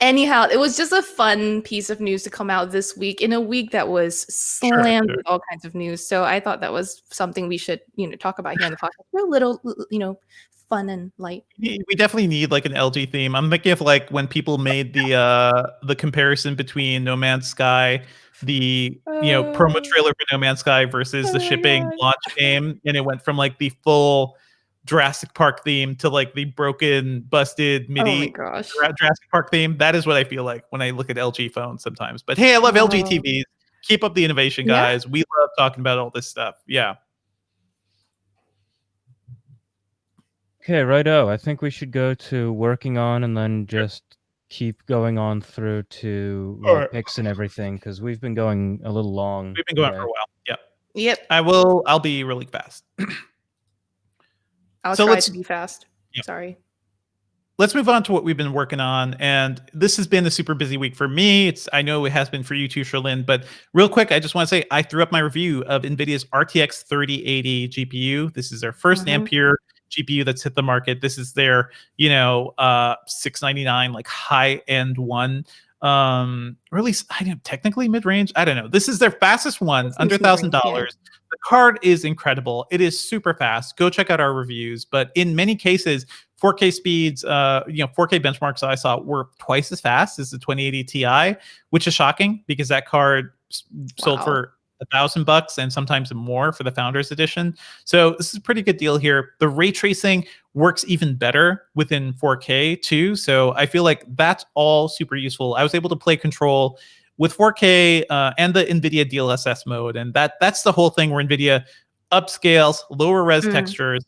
Anyhow, it was just a fun piece of news to come out this week in a week that was slammed with all kinds of news. So I thought that was something we should, talk about here on the podcast. A little, fun and light. We definitely need like an LG theme. I'm thinking of like when people made the comparison between No Man's Sky, the promo trailer for No Man's Sky versus the shipping launch game, and it went from like the full Jurassic Park theme to like the broken, busted MIDI Jurassic Park theme. That is what I feel like when I look at LG phones sometimes. But hey, I love LG TVs. Keep up the innovation, guys. We love talking about all this stuff. Yeah. Okay, righto. I think we should go to working on and then just keep going on through to picks and everything, because we've been going a little long. We've been going for a while. Yeah. Yep. I'll be really fast. I'll try to be fast. Yeah. Sorry. Let's move on to what we've been working on. And this has been a super busy week for me. I know it has been for you too, Sherlyn. But real quick, I just want to say I threw up my review of NVIDIA's RTX 3080 GPU. This is their first Ampere GPU that's hit the market. This is their, $699 like high-end one. Or at least technically mid-range. I don't know. This is their fastest one, under $1,000. Yeah. The card is incredible. It is super fast. Go check out our reviews. But in many cases, 4K speeds, 4K benchmarks I saw were twice as fast as the 2080 Ti, which is shocking because that card sold for $1,000 and sometimes more for the Founders Edition. So this is a pretty good deal here. The ray tracing works even better within 4K too. So I feel like that's all super useful. I was able to play Control with 4K and the NVIDIA DLSS mode. And that's the whole thing where NVIDIA upscales lower res textures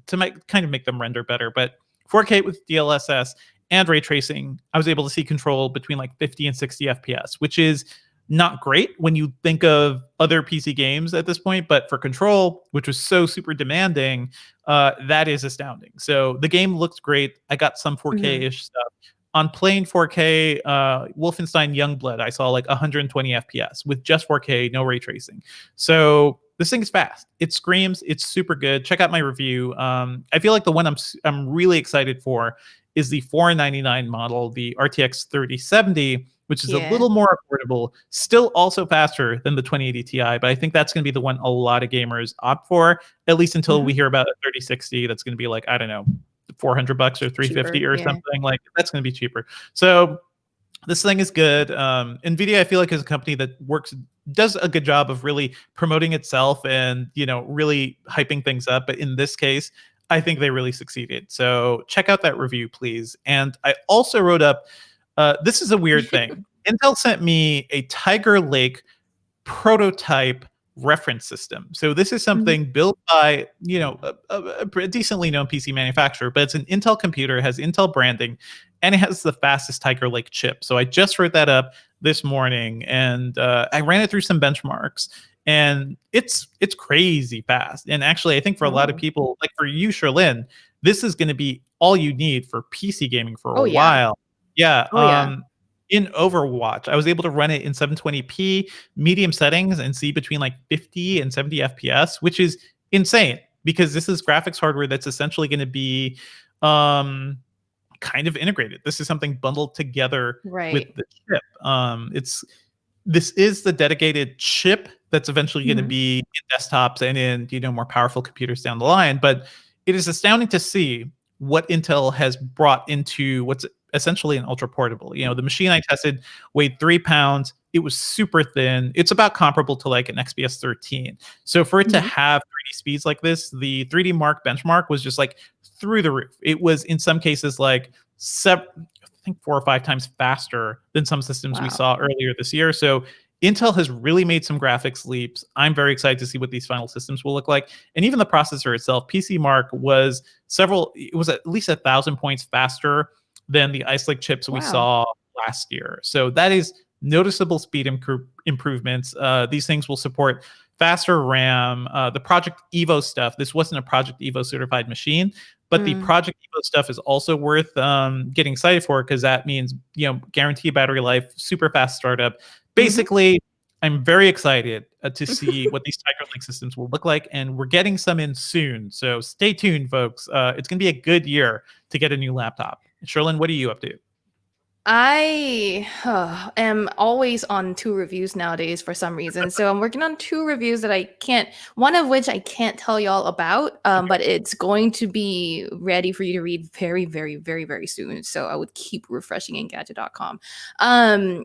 to make them render better. But 4K with DLSS and ray tracing, I was able to see Control between like 50 and 60 FPS, which is not great when you think of other PC games at this point, but for Control, which was so super demanding, that is astounding. So the game looked great. I got some 4K-ish stuff. On plain 4K, Wolfenstein Youngblood, I saw like 120 FPS with just 4K, no ray tracing. So this thing is fast. It screams. It's super good. Check out my review. I feel like the one I'm really excited for is the $499 model, the RTX 3070, which is a little more affordable, still also faster than the 2080 Ti, but I think that's going to be the one a lot of gamers opt for, at least until we hear about a 3060 that's going to be like, I don't know, $400 or $350 or something. Like that's going to be cheaper. So this thing is good. NVIDIA, I feel like, is a company that does a good job of really promoting itself and, really hyping things up. But in this case, I think they really succeeded. So check out that review, please. And I also wrote up, this is a weird thing. Intel sent me a Tiger Lake prototype reference system. So this is something built by, a decently known PC manufacturer, but it's an Intel computer, has Intel branding, and it has the fastest Tiger Lake chip. So I just wrote that up this morning, and I ran it through some benchmarks, and it's crazy fast. And actually, I think for a lot of people, like for you, Sherlyn, this is going to be all you need for PC gaming for a while. Yeah. In Overwatch, I was able to run it in 720p medium settings and see between like 50 and 70 FPS, which is insane because this is graphics hardware that's essentially going to be kind of integrated. This is something bundled together with the chip. This is the dedicated chip that's eventually going to be in desktops and in more powerful computers down the line. But it is astounding to see what Intel has brought into what's essentially an ultra portable. The machine I tested weighed 3 pounds. It was super thin. It's about comparable to like an XPS 13. So for it to have 3D speeds like this, the 3D Mark benchmark was just like through the roof. It was in some cases like I think 4 or 5 times faster than some systems we saw earlier this year. So Intel has really made some graphics leaps. I'm very excited to see what these final systems will look like. And even the processor itself, PC Mark was at least 1,000 points faster than the Ice Lake chips we saw last year. So that is noticeable speed improvements. These things will support faster RAM. The Project Evo stuff, this wasn't a Project Evo certified machine, but the Project Evo stuff is also worth getting excited for, because that means, guarantee battery life, super fast startup. Basically, I'm very excited to see what these Tiger Link systems will look like, and we're getting some in soon. So stay tuned, folks. It's going to be a good year to get a new laptop. Sherlyn, what are you up to? I am always on 2 reviews nowadays for some reason. So I'm working on 2 reviews that one of which I can't tell y'all about, but it's going to be ready for you to read very, very, very, very soon. So I would keep refreshing Engadget.com.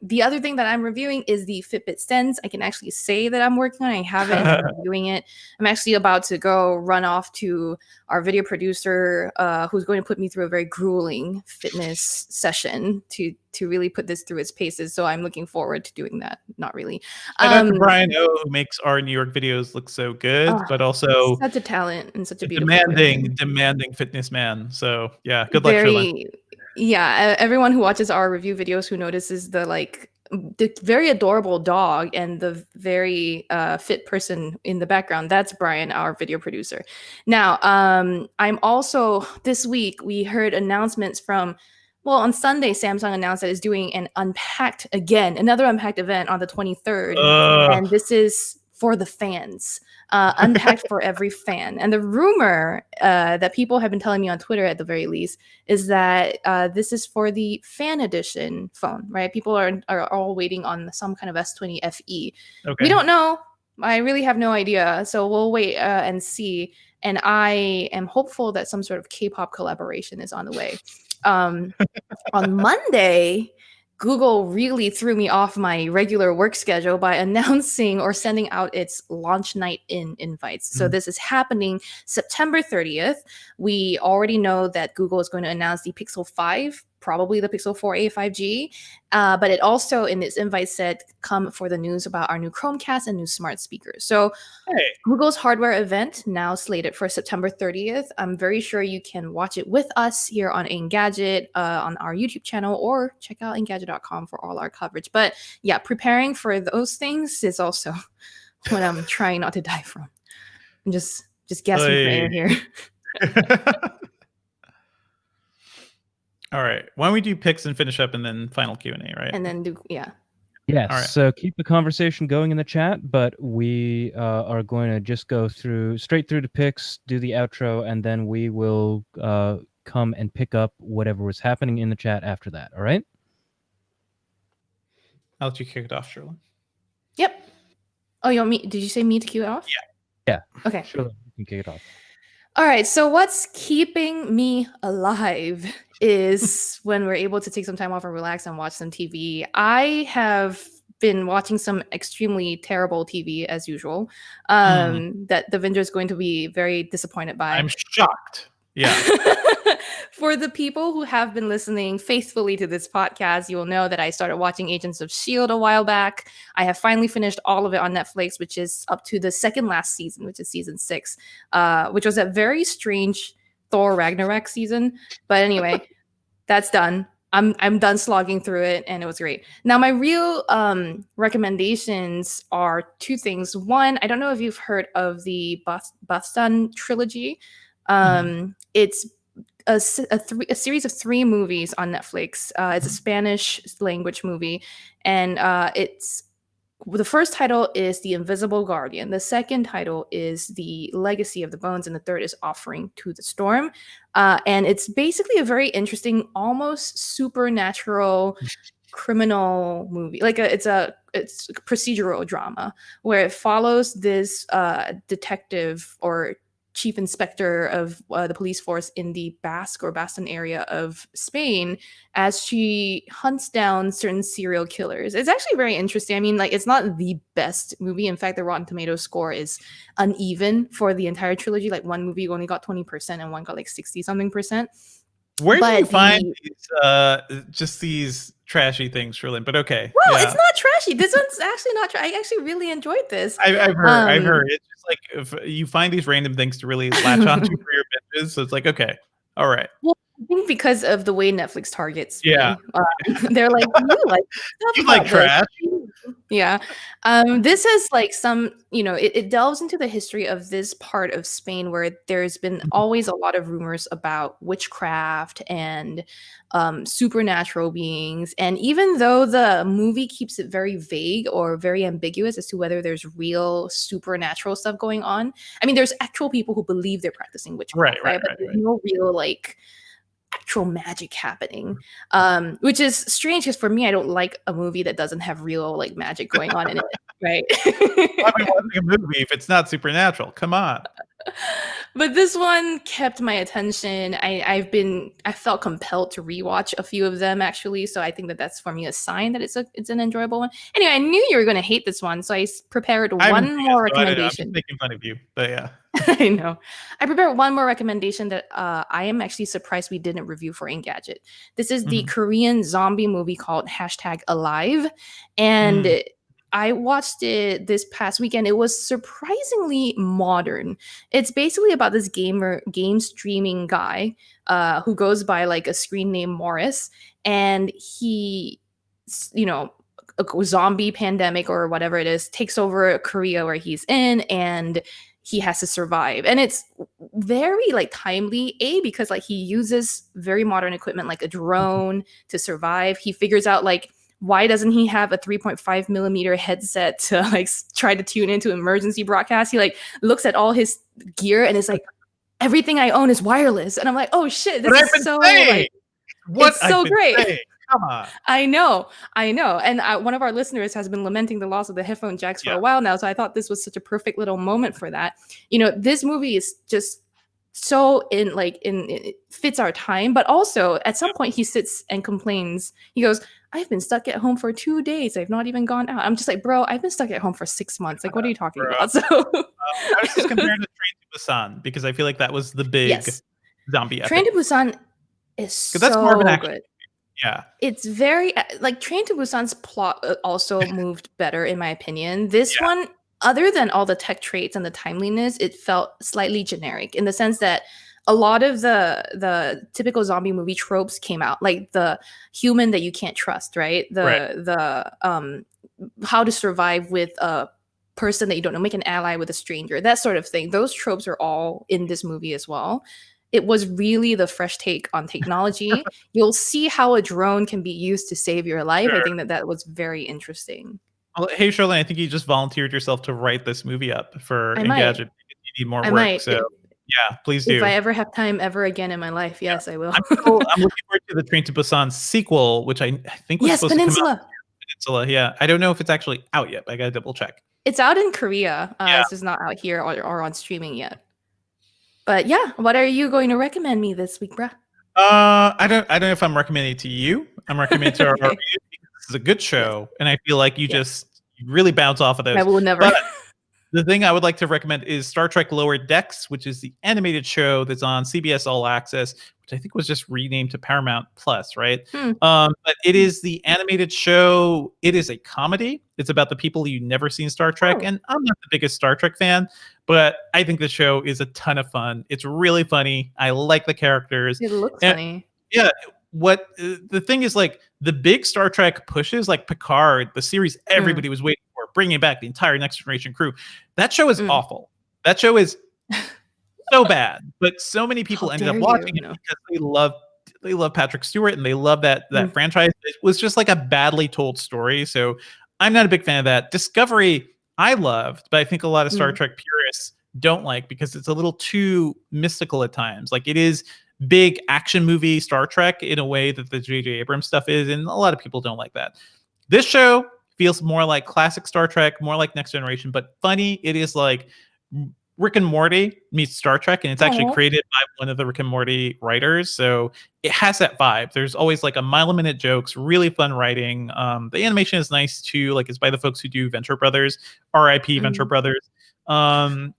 The other thing that I'm reviewing is the Fitbit Sense. I can actually say that I'm working on it. I haven't. I'm reviewing it. I'm actually about to go run off to our video producer, who's going to put me through a very grueling fitness session to really put this through its paces. So I'm looking forward to doing that. Not really. Shout out to Brian O, who makes our New York videos look so good, but also such a talent and such a beautiful demanding fitness man. So yeah, good luck, Sherlyn. Yeah, everyone who watches our review videos who notices the very adorable dog and the very fit person in the background, that's Brian, our video producer. Now, I'm also, this week, we heard announcements from, on Sunday, Samsung announced that it's doing an another Unpacked event on the 23rd. And this is for the fans. Unpacked for every fan. And the rumor that people have been telling me on Twitter, at the very least, is that this is for the fan edition phone, right? People are all waiting on some kind of S20 FE. Okay. We don't know. I really have no idea. So we'll wait and see. And I am hopeful that some sort of K-pop collaboration is on the way. On Monday, Google really threw me off my regular work schedule by announcing or sending out its launch night invites. So this is happening September 30th. We already know that Google is going to announce the Pixel 5, probably the Pixel 4a 5G. But it also, in its invite, said come for the news about our new Chromecast and new smart speakers. So Google's hardware event now slated for September 30th. I'm very sure you can watch it with us here on Engadget, on our YouTube channel, or check out Engadget.com for all our coverage. But yeah, preparing for those things is also what I'm trying not to die from. I'm just gasping for air here. All right. Why don't we do picks and finish up, and then final Q&A, right? And then Yes. Right. So keep the conversation going in the chat, but we are going to just go straight through to picks, do the outro, and then we will come and pick up whatever was happening in the chat after that. All right? I'll let you kick it off, Sherlyn. Yep. Oh, you want me? Did you say me to cue it off? Yeah. Okay. Sure, you can kick it off. All right, so what's keeping me alive is when we're able to take some time off and relax and watch some TV. I have been watching some extremely terrible TV as usual, that Devindra is going to be very disappointed by. I'm shocked. Yeah. For the people who have been listening faithfully to this podcast, you will know that I started watching Agents of S.H.I.E.L.D. a while back. I have finally finished all of it on Netflix, which is up to the second last season, which is season 6, which was a very strange Thor Ragnarok season. But anyway, that's done. I'm done slogging through it, and it was great. Now, my real recommendations are 2 things. One, I don't know if you've heard of the Bastan trilogy. It's a series of 3 movies on Netflix. It's a Spanish language movie, and the first title is The Invisible Guardian. The second title is The Legacy of the Bones, and the third is Offering to the Storm. And it's basically a very interesting, almost supernatural criminal movie. It's a procedural drama where it follows this detective or chief inspector of the police force in the Basque or Bastan area of Spain as she hunts down certain serial killers. It's actually very interesting. I mean, it's not the best movie. In fact, the Rotten Tomatoes score is uneven for the entire trilogy. One movie only got 20% and one got 60-something%. Where do you find these trashy things, Sherlyn? But okay. Well, it's not trashy. This one's actually not trashy. I actually really enjoyed this. I've heard. It's just if you find these random things to really latch onto for your binges, so it's okay. All right. Well, think because of the way Netflix targets Yeah. me, they're like, you like stuff You about like trash. Yeah. This is like some, it delves into the history of this part of Spain where there's been always a lot of rumors about witchcraft and supernatural beings. And even though the movie keeps it very vague or very ambiguous as to whether there's real supernatural stuff going on, I mean, there's actual people who believe they're practicing witchcraft, right? But there's no real like actual magic happening, which is strange because for me, I don't like a movie that doesn't have real like magic going on in it, right? Why be watching a movie if it's not supernatural? Come on. But this one kept my attention. I felt compelled to rewatch a few of them actually, so I think that that's for me a sign that it's an enjoyable one. Anyway, I knew you were going to hate this one, so I prepared one more recommendation. I'm making fun of you, but yeah. I know. I prepared one more recommendation that I am actually surprised we didn't review for Engadget. This is the Korean zombie movie called #Alive, and I watched it this past weekend. It was surprisingly modern. It's basically about this game streaming guy who goes by like a screen name Morris, and he, a zombie pandemic or whatever it is takes over Korea where he's in, and he has to survive. And it's very like timely, because like he uses very modern equipment like a drone to survive. He figures out like, why doesn't he have a 3.5 millimeter headset to like try to tune into emergency broadcast? He like looks at all his gear and it's like, everything I own is wireless. And I'm like, oh shit, this is so like, it's so great. Come on. I know. And one of our listeners has been lamenting the loss of the headphone jacks for a while now. So I thought this was such a perfect little moment for that. This movie is just so it fits our time, but also at some point he sits and complains. He goes, I've been stuck at home for 2 days. I've not even gone out. I'm just like, bro, I've been stuck at home for 6 months. Like, what are you talking about? So I was just comparing to Train to Busan because I feel like that was the big zombie epic. Train to Busan is so that's more of an action. Good. Yeah. It's very like Train to Busan's plot also moved better in my opinion. This one, other than all the tech traits and the timeliness, it felt slightly generic in the sense that a lot of the typical zombie movie tropes came out, like the human that you can't trust, right? The how to survive with a person that you don't know, make an ally with a stranger, that sort of thing. Those tropes are all in this movie as well. It was really the fresh take on technology. You'll see how a drone can be used to save your life. I think that was very interesting. Well, hey, Charlene, I think you just volunteered yourself to write this movie up for Engadget. You need more work. So yeah, please do. If I ever have time ever again in my life, yes, I will. I'm looking forward to the Train to Busan sequel, which I think was supposed to come out. Peninsula. Yeah. I don't know if it's actually out yet. I got to double check. It's out in Korea. It's just not out here or on streaming yet. But yeah, what are you going to recommend me this week, bruh? I don't know if I'm recommending it to you. I'm recommending it to our review because this is a good show, and I feel like you really bounce off of those. I will never. But the thing I would like to recommend is Star Trek Lower Decks, which is the animated show that's on CBS All Access, which I think was just renamed to Paramount Plus, right? But it is the animated show. It is a comedy. It's about the people you've never seen Star Trek, and I'm not the biggest Star Trek fan, but I think the show is a ton of fun. It's really funny. I like the characters. It looks funny. Yeah. What the thing is, like the big Star Trek pushes, like Picard, the series everybody was waiting for, bringing back the entire Next Generation crew. That show is awful. That show is so bad, but so many people ended up watching it because they love Patrick Stewart and they love that franchise. It was just like a badly told story. So I'm not a big fan of that. Discovery, I loved, but I think a lot of Star Trek purists don't like because it's a little too mystical at times. Like it is big action movie Star Trek in a way that the J.J. Abrams stuff is, and a lot of people don't like that. This show feels more like classic Star Trek, more like Next Generation, but funny. It is like Rick and Morty meets Star Trek, and it's actually created by one of the Rick and Morty writers, so it has that vibe. There's always like a mile-a-minute jokes, really fun writing. The animation is nice too, like it's by the folks who do Venture Brothers, R.I.P. Venture Brothers.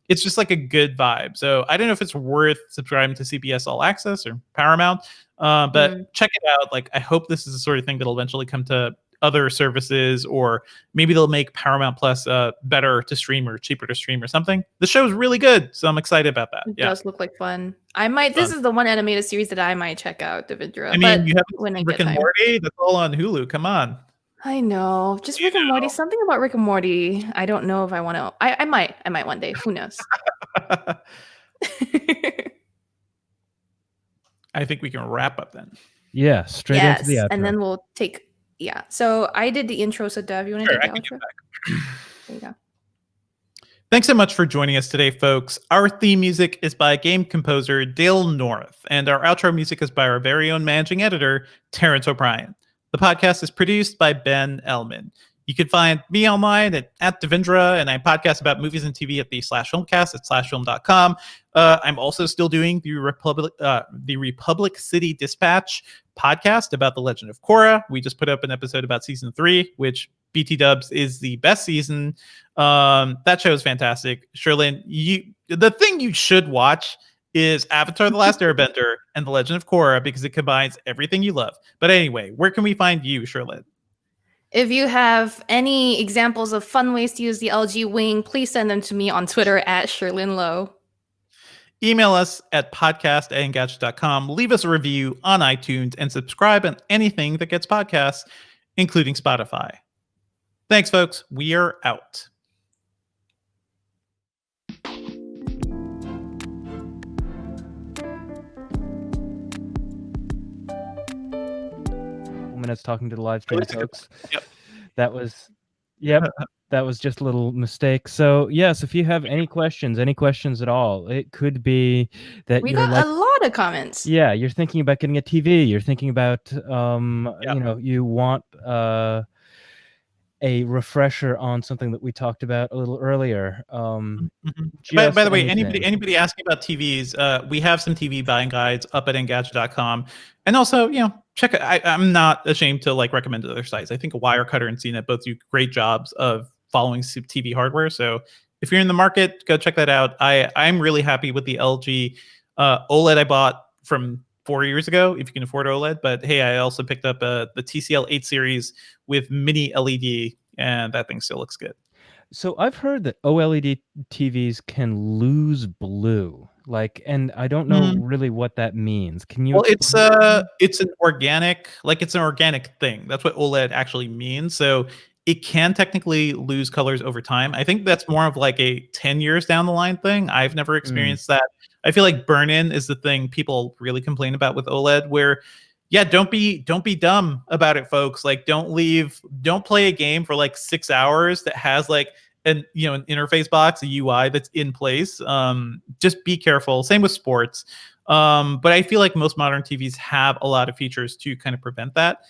It's just like a good vibe. So I don't know if it's worth subscribing to CBS All Access or Paramount, but check it out. Like I hope this is the sort of thing that'll eventually come to other services, or maybe they'll make Paramount Plus better to stream or cheaper to stream or something. The show's really good, so I'm excited about that. It does look like fun. I might. This is the one animated series that I might check out, Devindra. I mean, but you have when I Rick get and time. Morty. That's all on Hulu. Come on. I know. Just Rick and Morty. Something about Rick and Morty. I don't know if I want to. I might. I might one day. Who knows? I think we can wrap up then. Yeah, straight into the outro. And then we'll take. Yeah. So I did the intro. So Dev, you want to take the outro? There you go. Thanks so much for joining us today, folks. Our theme music is by game composer Dale North, and our outro music is by our very own managing editor, Terrence O'Brien. The podcast is produced by Ben Ellman. You can find me online at Devindra, and I podcast about movies and TV at the /filmcast at /film.com. I'm also still doing the Republic City Dispatch podcast about The Legend of Korra. We just put up an episode about season 3, which BT Dubs is the best season. That show is fantastic. Sherlyn, the thing you should watch is Avatar: The Last Airbender and The Legend of Korra, because it combines everything you love. But anyway, where can we find you, Sherlyn? If you have any examples of fun ways to use the LG Wing, please send them to me on Twitter at SherlynLow. Email us at podcast@engadget.com. Leave us a review on iTunes and subscribe on anything that gets podcasts, including Spotify. Thanks, folks. We are out. Minutes talking to the live stream, folks. Yep. That was just a little mistake. So yes, if you have any questions at all, it could be that we got a lot of comments. Yeah, you're thinking about getting a TV. You're thinking about you want a refresher on something that we talked about a little earlier. By the way, anybody asking about TVs, we have some TV buying guides up at Engadget.com. And also, check it. I'm not ashamed to recommend other sites. I think Wirecutter and CNET both do great jobs of following TV hardware. So if you're in the market, go check that out. I'm really happy with the LG OLED I bought from 4 years ago, if you can afford OLED. But hey, I also picked up the TCL 8 series with mini LED, and that thing still looks good. So I've heard that OLED TVs can lose blue, and I don't know really what that means. Can you? Well, it's an organic thing. That's what OLED actually means. So it can technically lose colors over time. I think that's more of a 10 years down the line thing. I've never experienced that. I feel like burn-in is the thing people really complain about with OLED, where don't be dumb about it, folks. Don't play a game for 6 hours that has an interface box, a UI that's in place. Just be careful. Same with sports. But I feel like most modern TVs have a lot of features to kind of prevent that.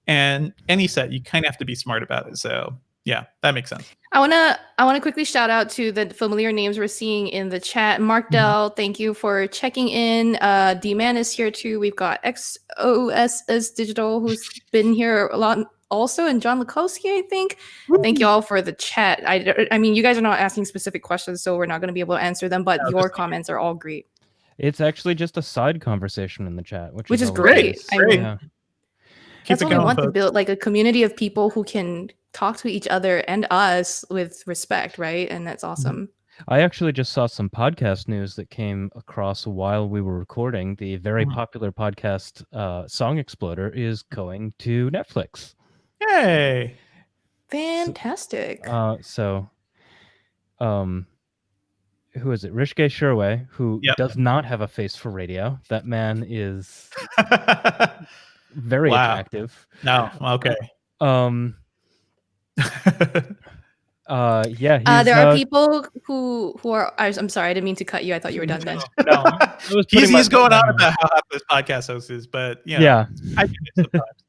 And any set, you kind of have to be smart about it. So yeah, that makes sense. I wanna quickly shout out to the familiar names we're seeing in the chat. Mark Dell, thank you for checking in. D-Man is here too. We've got XOSS Digital, who's been here a lot also, and John Lukowski, I think. Thank you all for the chat. I mean, you guys are not asking specific questions, so we're not going to be able to answer them, but your comments are all great. It's actually just a side conversation in the chat, which is great. That's what we want to build, a community of people who can talk to each other and us with respect, right? And that's awesome. I actually just saw some podcast news that came across while we were recording. The very popular podcast Song Exploder is going to Netflix. Yay! Fantastic. Who is it? Rishke Shirway, who does not have a face for radio. That man is very attractive. No, okay. There are people who are. I'm sorry, I didn't mean to cut you. I thought you were done then. No. He's going on about how happy this podcast host is, but I can sometimes.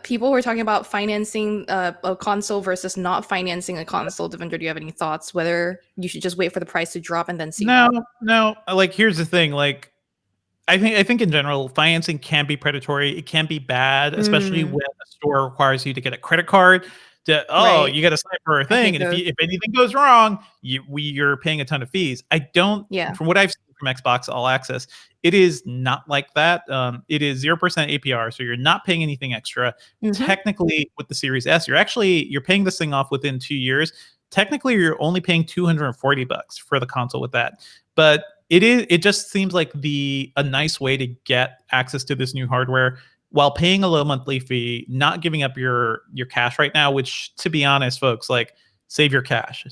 People were talking about financing a console versus not financing a console. Devindra, do you have any thoughts whether you should just wait for the price to drop and then see? No. Here's the thing. I think in general, financing can be predatory. It can be bad, especially when a store requires you to get a credit card. You got to sign for a thing, and if anything goes wrong, you're paying a ton of fees. From what I've seen from Xbox All Access, It is not like that. It is 0% APR, so you're not paying anything extra. Technically, with the Series S, you're paying this thing off within 2 years. Technically, you're only paying $240 for the console with that. But it just seems like a nice way to get access to this new hardware while paying a low monthly fee, not giving up your cash right now, which, to be honest, folks, like, save your cash,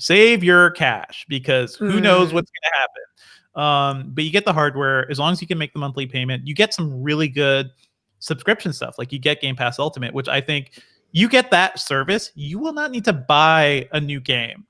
because who knows what's going to happen. But you get the hardware as long as you can make the monthly payment. You get some really good subscription stuff. Like, you get Game Pass Ultimate, which I think you get that service, you will not need to buy a new game,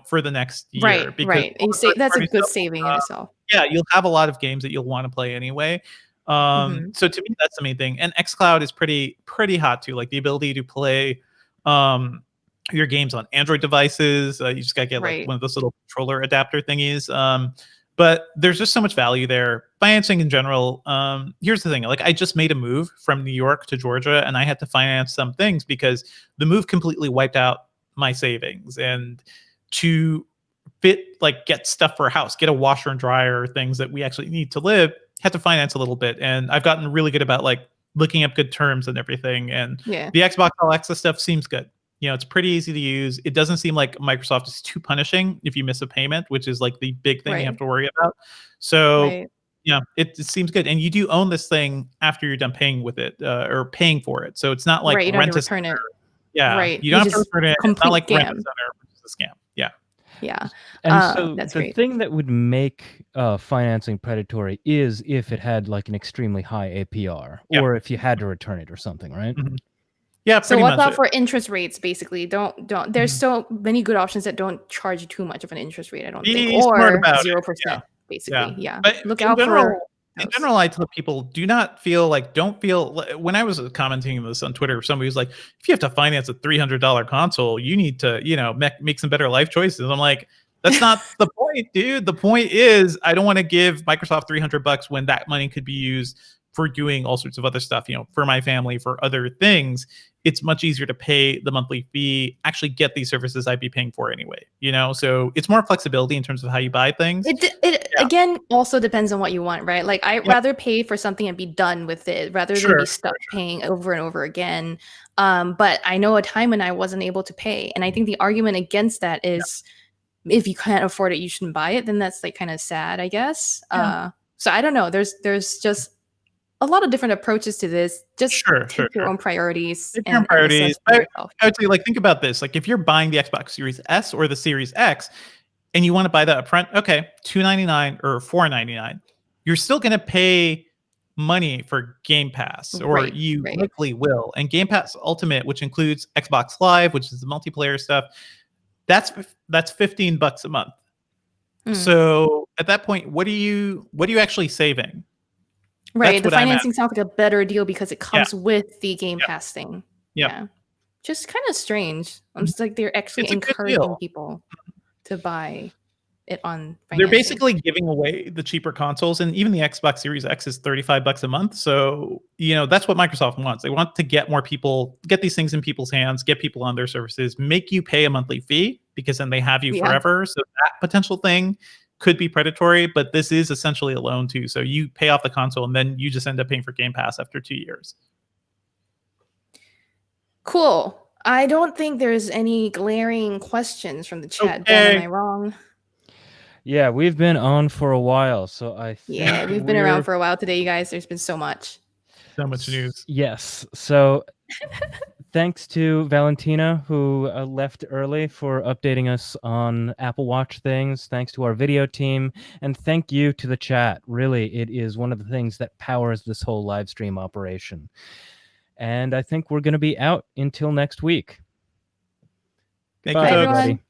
for the next year. Right. And that's a good saving in itself. Yeah, you'll have a lot of games that you'll want to play anyway. So to me, that's the main thing. And xCloud is pretty hot too. Like, the ability to play your games on Android devices. You just gotta get like one of those little controller adapter thingies. But there's just so much value there. Financing in general. Here's the thing. Like, I just made a move from New York to Georgia, and I had to finance some things because the move completely wiped out my savings. And to get stuff for a house, get a washer and dryer, things that we actually need to live, had to finance a little bit. And I've gotten really good about like looking up good terms and everything. And the Xbox All Access stuff seems good. It's pretty easy to use. It doesn't seem like Microsoft is too punishing if you miss a payment, which is like the big thing you have to worry about. So it seems good. And you do own this thing after you're done paying with it, or paying for it. So it's not like you don't have to return it. Yeah, you don't have to return it. It's not like Rent a Center, which is a scam. Yeah. And so the thing that would make financing predatory is if it had like an extremely high APR, or if you had to return it or something, right? Yeah. So what about for interest rates? Basically, don't. There's so many good options that don't charge you too much of an interest rate. I don't think, or 0%. Basically, But look out for. In general, I tell people, don't feel. When I was commenting this on Twitter, somebody was like, if you have to finance a $300 console, you need to, make some better life choices. I'm like, that's not the point, dude. The point is, I don't want to give Microsoft $300 when that money could be used for doing all sorts of other stuff, for my family, for other things. It's much easier to pay the monthly fee, actually get these services I'd be paying for anyway, So it's more flexibility in terms of how you buy things. It again also depends on what you want, right? Like, I'd rather pay for something and be done with it rather than be stuck paying over and over again. But I know a time when I wasn't able to pay. And I think the argument against that is if you can't afford it, you shouldn't buy it. Then that's like kind of sad, I guess. So I don't know. There's just a lot of different approaches to this. Just take your own priorities. I would say, like, think about this. Like, if you're buying the Xbox Series S or the Series X and you want to buy that upfront, okay, $299 or $499, you're still going to pay money for Game Pass, or you likely will. And Game Pass Ultimate, which includes Xbox Live, which is the multiplayer stuff, that's $15 a month. So at that point, what are you actually saving? Right. The financing sounds like a better deal because it comes with the Game Pass thing. Yeah. Just kind of strange. I'm just like, they're actually encouraging people to buy it on financing. They're basically giving away the cheaper consoles, and even the Xbox Series X is $35 a month. So, that's what Microsoft wants. They want to get more people, get these things in people's hands, get people on their services, make you pay a monthly fee, because then they have you forever. So that potential thing could be predatory, but this is essentially a loan too. So you pay off the console and then you just end up paying for Game Pass after 2 years. Cool. I don't think there's any glaring questions from the chat. Ben, am I wrong? Yeah, we've been on for a while, so I think we've been around for a while today, you guys. There's been so much news. Yes. So thanks to Valentina, who left early, for updating us on Apple Watch things. Thanks to our video team. And thank you to the chat. Really, it is one of the things that powers this whole live stream operation. And I think we're going to be out until next week. Thank you, everybody.